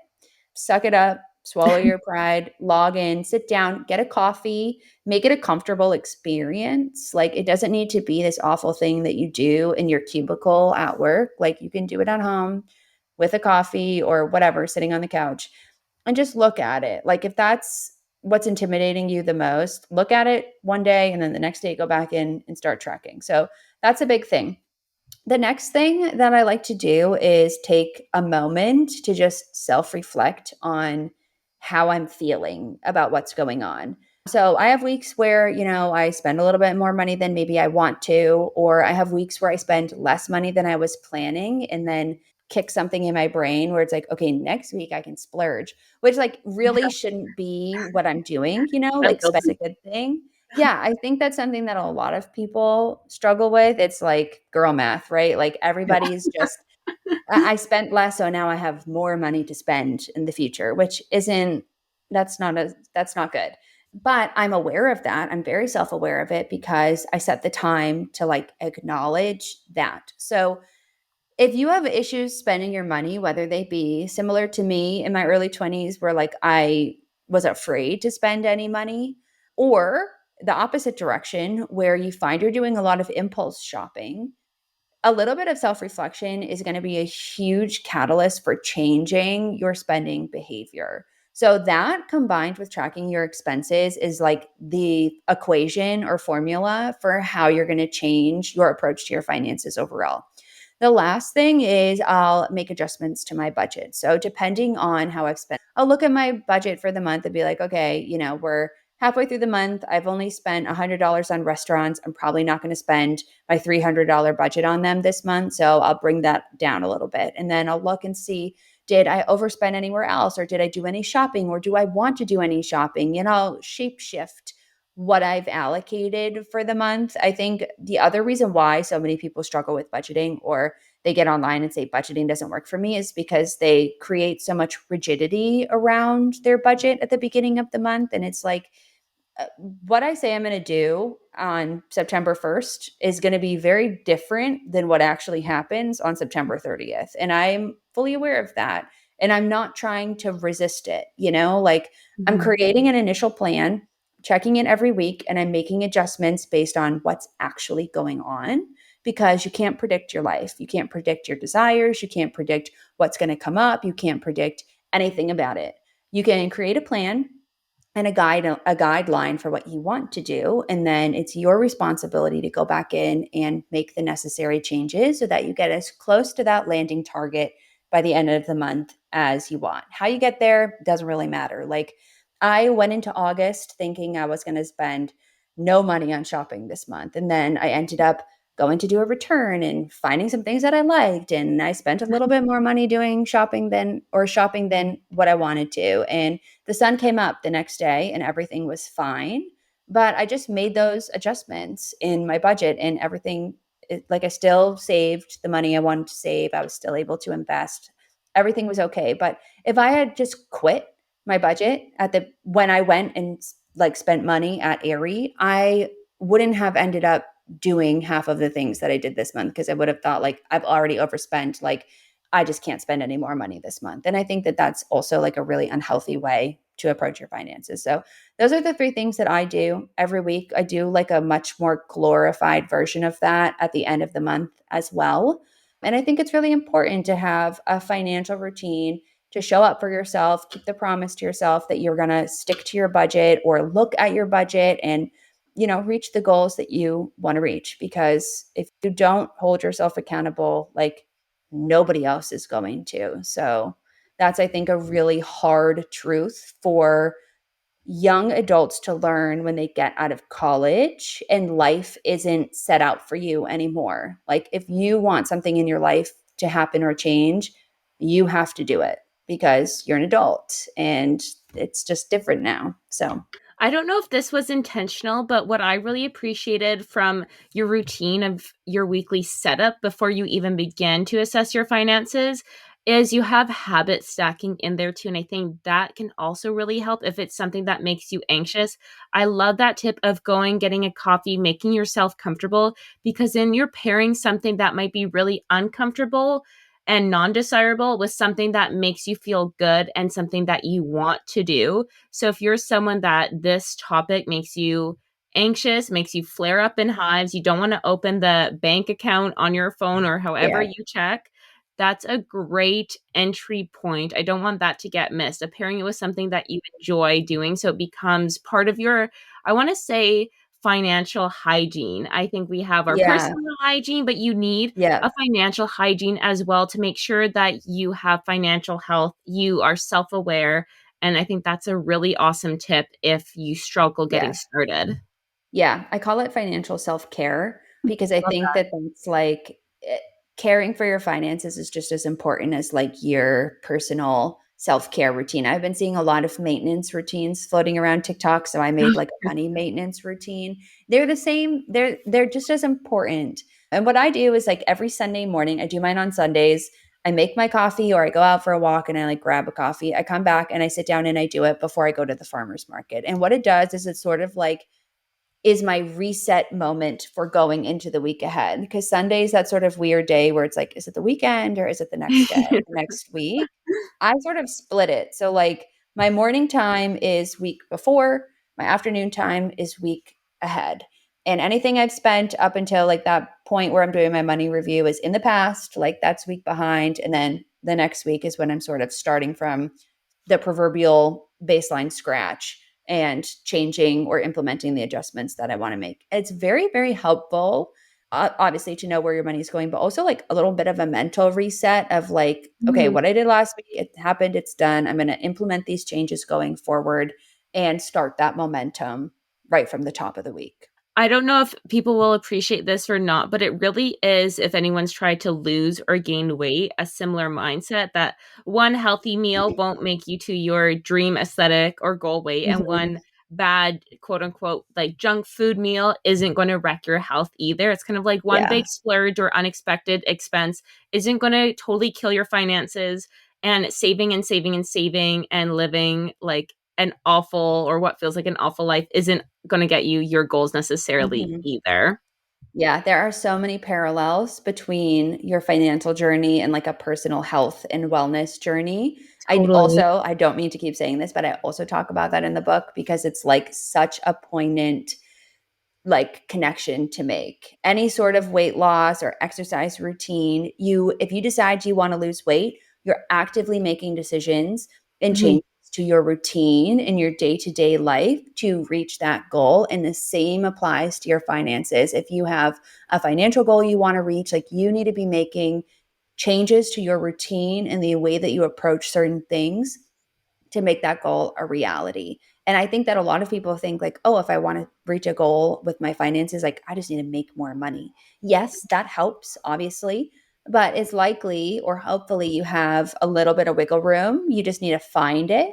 suck it up, swallow your pride, log in, sit down, get a coffee, make it a comfortable experience. Like it doesn't need to be this awful thing that you do in your cubicle at work. Like you can do it at home. with a coffee or whatever, sitting on the couch, and just look at it. Like if that's what's intimidating you the most, look at it one day and then the next day go back in and start tracking. So that's a big thing. The next thing that I like to do is take a moment to just self reflect on how I'm feeling about what's going on. So I have weeks where, I spend a little bit more money than maybe I want to, or I have weeks where I spend less money than I was planning and then kick something in my brain where it's like, okay, next week I can splurge, which like really shouldn't be what I'm doing,
I'm
like spend's
guilty.
a good thing. Yeah, I think that's something that a lot of people struggle with. It's like girl math, right? Like everybody's just, I spent less, so now I have more money to spend in the future, which isn't, that's not good. But I'm aware of that. I'm very self aware of it because I set the time to like acknowledge that. So if you have issues spending your money, whether they be similar to me in my early 20s, where like I was afraid to spend any money, or the opposite direction, where you find you're doing a lot of impulse shopping, a little bit of self reflection is going to be a huge catalyst for changing your spending behavior. So, that combined with tracking your expenses is like the equation or formula for how you're going to change your approach to your finances overall. The last thing is I'll make adjustments to my budget. So, depending on how I've spent, I'll look at my budget for the month and be like, okay, we're halfway through the month. I've only spent $100 on restaurants. I'm probably not going to spend my $300 budget on them this month. So, I'll bring that down a little bit. And then I'll look and see, did I overspend anywhere else, or did I do any shopping, or do I want to do any shopping? And I'll shape shift what I've allocated for the month. I think the other reason why so many people struggle with budgeting, or they get online and say budgeting doesn't work for me, is because they create so much rigidity around their budget at the beginning of the month. And it's like, what I say I'm going to do on September 1st is going to be very different than what actually happens on September 30th. And I'm fully aware of that. And I'm not trying to resist it, like I'm
Mhm.
creating an initial plan, checking it every week, and I'm making adjustments based on what's actually going on, because you can't predict your life. You can't predict your desires. You can't predict what's going to come up. You can't predict anything about it. You can create a plan and a guideline for what you want to do, and then it's your responsibility to go back in and make the necessary changes so that you get as close to that landing target by the end of the month as you want. How you get there doesn't really matter. Like I went into August thinking I was going to spend no money on shopping this month, and then I ended up going to do a return and finding some things that I liked, and I spent a little bit more money doing shopping than what I wanted to. And the sun came up the next day and everything was fine. But I just made those adjustments in my budget, and everything, like I still saved the money I wanted to save. I was still able to invest. Everything was okay. But if I had just quit my budget when I went and like spent money at Aerie, I wouldn't have ended up doing half of the things that I did this month, because I would have thought like I've already overspent. Like I just can't spend any more money this month. And I think that that's also like a really unhealthy way to approach your finances. So those are the three things that I do every week. I do like a much more glorified version of that at the end of the month as well. And I think it's really important to have a financial routine, to show up for yourself, keep the promise to yourself that you're going to stick to your budget or look at your budget and reach the goals that you want to reach. Because if you don't hold yourself accountable, like nobody else is going to. So that's, I think, a really hard truth for young adults to learn when they get out of college and life isn't set out for you anymore. Like if you want something in your life to happen or change, you have to do it because you're an adult and it's just different now. So,
I don't know if this was intentional, but what I really appreciated from your routine of your weekly setup before you even begin to assess your finances is you have habit stacking in there too. And I think that can also really help if it's something that makes you anxious. I love that tip of going, getting a coffee, making yourself comfortable, because then you're pairing something that might be really uncomfortable and non desirable with something that makes you feel good and something that you want to do. So if you're someone that this topic makes you anxious, makes you flare up in hives, you don't want to open the bank account on your phone or however
yeah.
you check, That's a great entry point. I don't want that to get missed. Pairing it with something that you enjoy doing so it becomes part of your, I want to say, financial hygiene. I think we have our
Yeah.
personal hygiene, but you need
Yeah.
a financial hygiene as well to make sure that you have financial health, you are self aware. And I think that's a really awesome tip if you struggle getting
Yeah.
started.
Yeah, I call it financial self-care because I
Love
think
that.
that that's like caring for your finances is just as important as like your personal self-care routine. I've been seeing a lot of maintenance routines floating around TikTok, so I made like a money maintenance routine. They're the same, they're just as important. And what I do is like every Sunday morning, I do mine on Sundays. I make my coffee or I go out for a walk and I like grab a coffee. I come back and I sit down and I do it before I go to the farmer's market. And what it does is it's sort of like is my reset moment for going into the week ahead. Because Sunday's that sort of weird day where it's like, is it the weekend or is it the next day, the next week? I sort of split it. So, like, my morning time is week before, my afternoon time is week ahead. And anything I've spent up until like that point where I'm doing my money review is in the past, like that's week behind. And then the next week is when I'm sort of starting from the proverbial baseline scratch and changing or implementing the adjustments that I want to make. It's very, very helpful, obviously, to know where your money is going, but also like a little bit of a mental reset of like, okay,
Mhm.
what I did last week, it happened, it's done. I'm going to implement these changes going forward and start that momentum right from the top of the week.
I don't know if people will appreciate this or not, but it really is, if anyone's tried to lose or gain weight, a similar mindset that one healthy meal won't make you to your dream aesthetic or goal weight, and
Mhm.
one bad, quote unquote, like junk food meal isn't going to wreck your health either. It's kind of like one
Yeah.
big splurge or unexpected expense isn't going to totally kill your finances, and saving and saving and saving and living like an awful or what feels like an awful life isn't going to get you your goals necessarily
Mhm.
either.
Yeah, there are so many parallels between your financial journey and like a personal health and wellness journey.
Totally.
I don't mean to keep saying this, but I also talk about that in the book because it's like such a poignant like connection to make. Any sort of weight loss or exercise routine, you if you decide you want to lose weight, you're actively making decisions and
Mhm.
changes to your routine in your day-to-day life to reach that goal. And the same applies to your finances. If you have a financial goal you want to reach, like you need to be making changes to your routine and the way that you approach certain things to make that goal a reality. And I think that a lot of people think like, oh, if I want to reach a goal with my finances, like I just need to make more money. Yes, that helps, obviously, but it's likely or hopefully you have a little bit of wiggle room. You just need to find it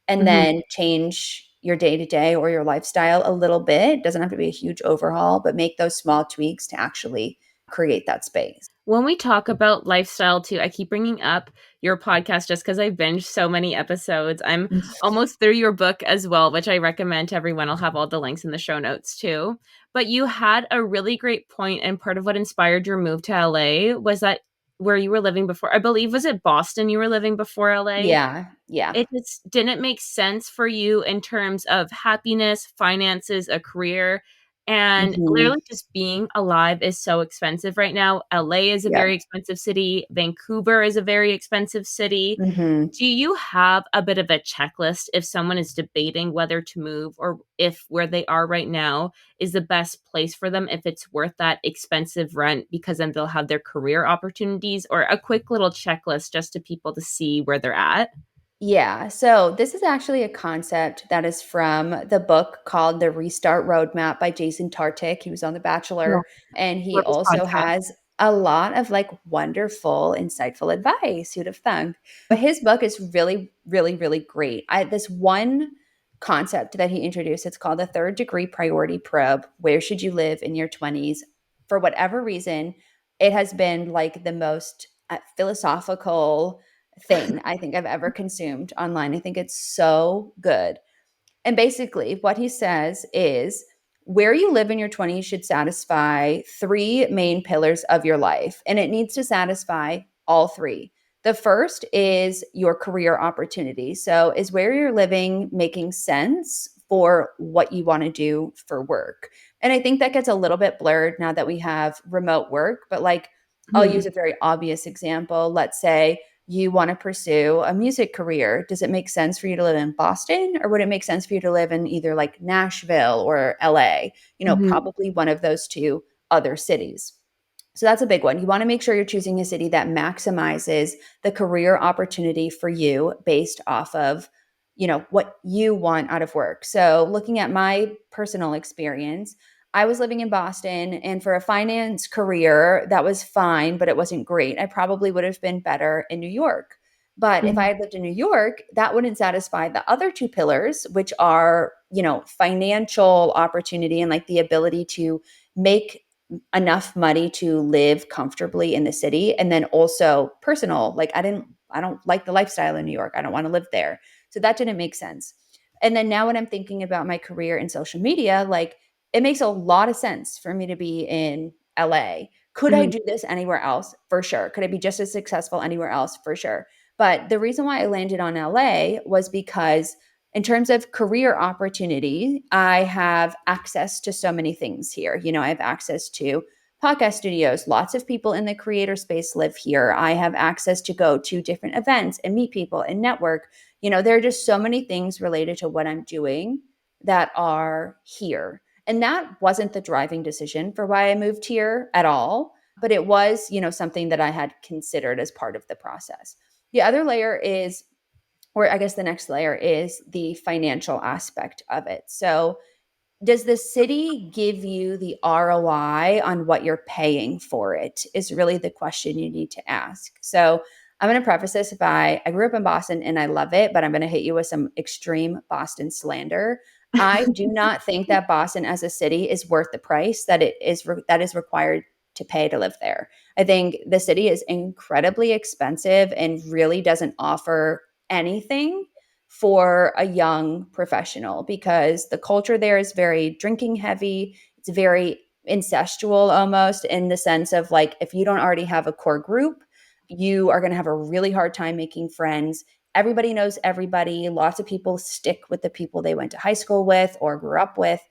and
Mhm.
then change your day to day or your lifestyle a little bit. It doesn't have to be a huge overhaul, but make those small tweaks to actually create that space.
When we talk about lifestyle too, I keep bringing up your podcast just because I binged so many episodes. I'm almost through your book as well, which I recommend to everyone. I'll have all the links in the show notes too. But you had a really great point, and part of what inspired your move to LA was that where you were living before. I believe was it Boston you were living before LA?
Yeah, yeah.
It just didn't make sense for you in terms of happiness, finances, a career, and
Mhm.
literally just being alive is so expensive right now. LA is a
Yeah.
very expensive city. Vancouver is a very expensive city.
Mhm.
Do you have a bit of a checklist if someone is debating whether to move, or if where they are right now is the best place for them, if it's worth that expensive rent because then they'll have their career opportunities, or a quick little checklist just to people to see where they're at?
Yeah. So this is actually a concept that is from the book called The Restart Roadmap by Jason Tartick. He was on The
Yeah,
Bachelor, and he
love this
also
podcast.
has a lot of like wonderful, insightful advice. Who'd have thunk? But his book is really, really, really great. This one concept that he introduced, it's called the third degree priority probe. Where should you live in your 20s? For whatever reason, it has been like the most philosophical thing I think I've ever consumed online. I think it's so good. And basically, what he says is where you live in your 20s should satisfy three main pillars of your life, and it needs to satisfy all three. The first is your career opportunity. So, is where you're living making sense for what you want to do for work? And I think that gets a little bit blurred now that we have remote work, but like I'll
Mhm.
use a very obvious example. Let's say you want to pursue a music career. Does it make sense for you to live in Boston, or would it make sense for you to live in either like Nashville or LA?
Mhm.
Probably one of those two other cities. So that's a big one. You want to make sure you're choosing a city that maximizes the career opportunity for you based off of, what you want out of work. So looking at my personal experience, I was living in Boston, and for a finance career, that was fine, but it wasn't great. I probably would have been better in New York. But if I
Mhm.
had lived in New York, that wouldn't satisfy the other two pillars, which are, financial opportunity and like the ability to make enough money to live comfortably in the city, and then also personal, like I don't like the lifestyle in New York. I don't want to live there. So that didn't make sense. And then now when I'm thinking about my career in social media, like it makes a lot of sense for me to be in LA. Could I
Mhm.
do this anywhere else? For sure. Could I be just as successful anywhere else? For sure. But the reason why I landed on LA was because in terms of career opportunity, I have access to so many things here. I have access to podcast studios. Lots of people in the creator space live here. I have access to go to different events and meet people and network. There are just so many things related to what I'm doing that are here. And that wasn't the driving decision for why I moved here at all, but it was, something that I had considered as part of the process. The other layer is, or I guess the next layer is the financial aspect of it. So, does the city give you the ROI on what you're paying for it? Is really the question you need to ask. So, I'm going to preface this by I grew up in Boston and I love it, but I'm going to hit you with some extreme Boston slander. I do not think that Boston as a city is worth the price that is required to pay to live there. I think the city is incredibly expensive and really doesn't offer anything for a young professional because the culture there is very drinking heavy. It's very incestual almost, in the sense of like, if you don't already have a core group, you are going to have a really hard time making friends. Everybody knows everybody. Lots of people stick with the people they went to high school with or grew up with.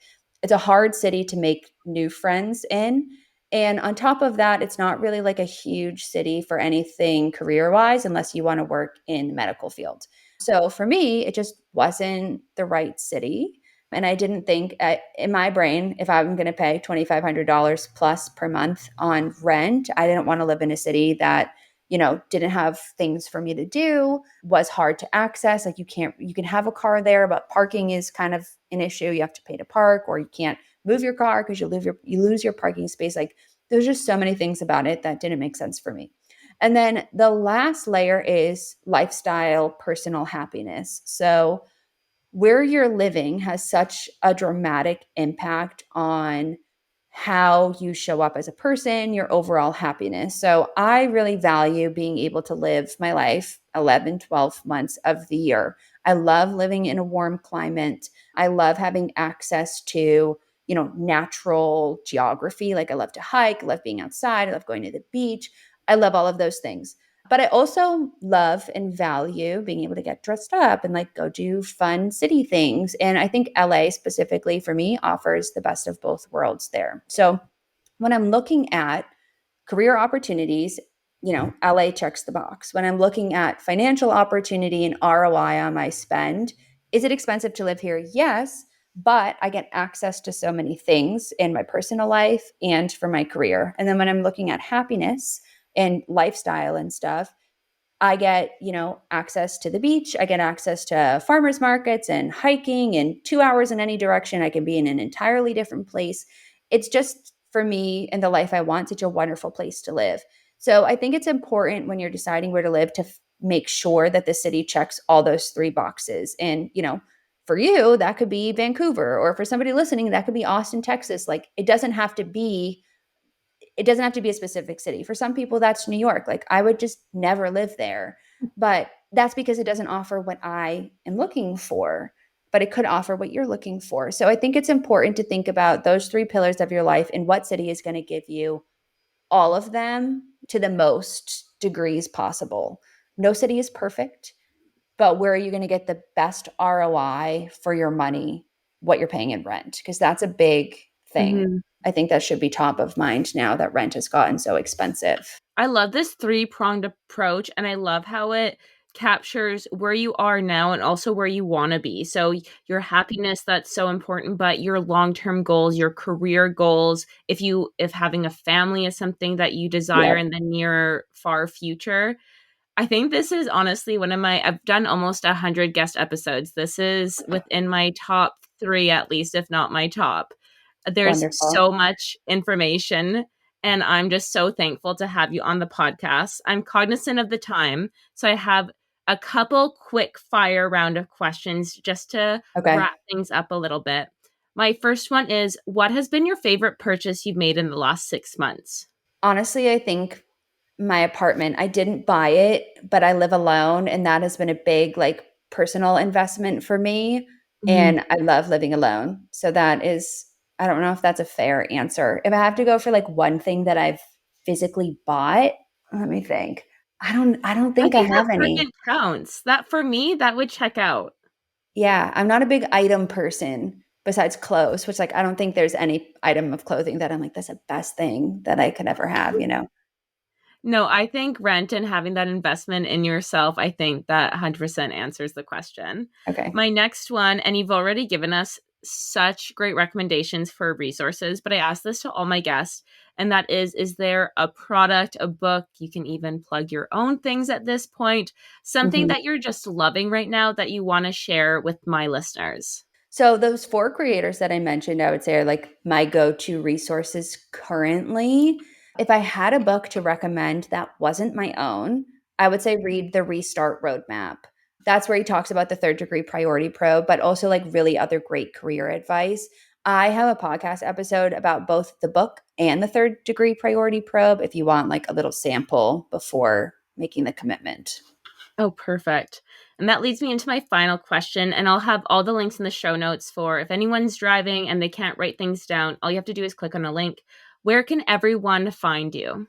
It's a hard city to make new friends in. And on top of that, it's not really like a huge city for anything career wise unless you want to work in the medical field. So for me, it just wasn't the right city. And I didn't think in my brain, if I'm going to pay $2,500 plus per month on rent, I didn't want to live in a city that, didn't have things for me to do, was hard to access. Like you can have a car there, but parking is kind of an issue. You have to pay to park, or you can't move your car because you lose your parking space. Like there's just so many things about it that didn't make sense for me. And then the last layer is lifestyle, personal happiness. So, where you're living has such a dramatic impact on how you show up as a person, your overall happiness. So, I really value being able to live my life 11, 12 months of the year. I love living in a warm climate. I love having access to, natural geography. Like I love to hike, I love being outside, I love going to the beach. I love all of those things. But I also love and value being able to get dressed up and like go do fun city things. And I think LA specifically for me offers the best of both worlds there. So when I'm looking at career opportunities, LA checks the box. When I'm looking at financial opportunity and ROI on my spend, is it expensive to live here? Yes, but I get access to so many things in my personal life and for my career. And then when I'm looking at happiness and lifestyle and stuff, I get, access to the beach. I get access to farmers markets and hiking, and 2 hours in any direction. I can be in an entirely different place. It's just for me and the life I want, such a wonderful place to live. So I think it's important when you're deciding where to live to make sure that the city checks all those three boxes. And, for you, that could be Vancouver, or for somebody listening, that could be Austin, Texas. Like it doesn't have to be a specific city. For some people, that's New York. Like I would just never live there. But that's because it doesn't offer what I am looking for, but it could offer what you're looking for. So I think it's important to think about those three pillars of your life and what city is going to give you all of them to the most degrees possible. No city is perfect, but where are you going to get the best ROI for your money, what you're paying in rent? Because that's a big thing.
Mhm.
I think that should be top of mind now that rent has gotten so expensive.
I love this three-pronged approach, and I love how it captures where you are now and also where you wanna be. So, your happiness, that's so important, but your long-term goals, your career goals, if having a family is something that you desire
Yep.
in the near, far future, I think this is honestly one of my I've done almost 100 guest episodes. This is within my top 3 at least, if not my top. There's
Wonderful.
so much information, and I'm just so thankful to have you on the podcast. I'm cognizant of the time, so I have a couple quick fire round of questions just to
Okay.
wrap things up a little bit. My first one is, what has been your favorite purchase you've made in the last 6 months?
Honestly, I think my apartment, I didn't buy it, but I live alone, and that has been a big, like, personal investment for me,
Mhm.
and I love living alone. So that is I don't know if that's a fair answer. If I have to go for, like, one thing that I've physically bought, let me think. I don't
I
think I
think
have any.
apartment counts. That for me, that would check out.
Yeah, I'm not a big item person besides clothes, which, like, I don't think there's any item of clothing that I'm like, "That's the best thing that I could ever have," you know?
No, I think rent and having that investment in yourself, I think that 100% answers the question.
Okay.
My next one, and you've already given us such great recommendations for resources, but I ask this to all my guests, and that is there a product, a book, you can even plug your own things at this point, something
Mhm.
that you're just loving right now that you want to share with my listeners?
So those 4 creators that I mentioned, I would say are like my go-to resources currently. If I had a book to recommend that wasn't my own, I would say read The Restart Roadmap. That's where he talks about the third degree priority probe, but also like really other great career advice. I have a podcast episode about both the book and the third degree priority probe if you want like a little sample before making the commitment.
Oh, perfect. And that leads me into my final question. And I'll have all the links in the show notes for if anyone's driving and they can't write things down, all you have to do is click on a link. Where can everyone find you?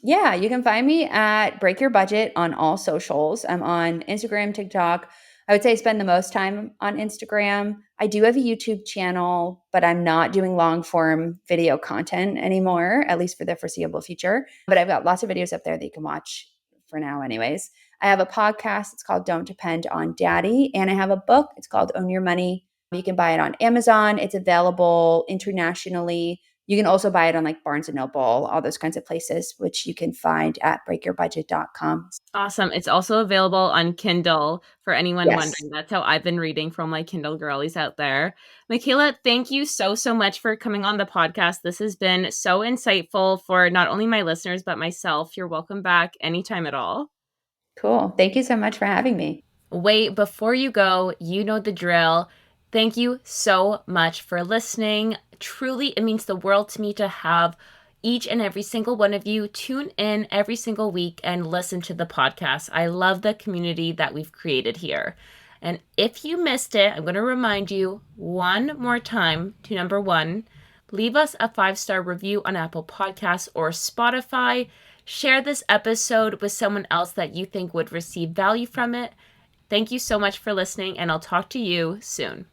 Yeah, you can find me at Break Your Budget on all socials. I'm on Instagram, TikTok. I would say I spend the most time on Instagram. I do have a YouTube channel, but I'm not doing long form video content anymore, at least for the foreseeable future. But I've got lots of videos up there that you can watch for now, anyways. I have a podcast. It's called Don't Depend on Daddy. And I have a book. It's called Own Your Money. You can buy it on Amazon. It's available internationally. You can also buy it on like Barnes and Noble, all those kinds of places, which you can find at breakyourbudget.com.
Awesome. It's also available on Kindle for anyone
Yes,
wondering. That's how I've been reading from my Kindle girlies out there. Michaela, thank you so, so much for coming on the podcast. This has been so insightful for not only my listeners, but myself. You're welcome back anytime at all.
cool. Thank you so much for having me.
Wait, before you go, you know the drill. Thank you so much for listening. Truly, it means the world to me to have each and every single one of you tune in every single week and listen to the podcast. I love the community that we've created here. And if you missed it, I'm going to remind you one more time to number one, leave us a 5-star review on Apple Podcasts or Spotify. Share this episode with someone else that you think would receive value from it. Thank you so much for listening, and I'll talk to you soon.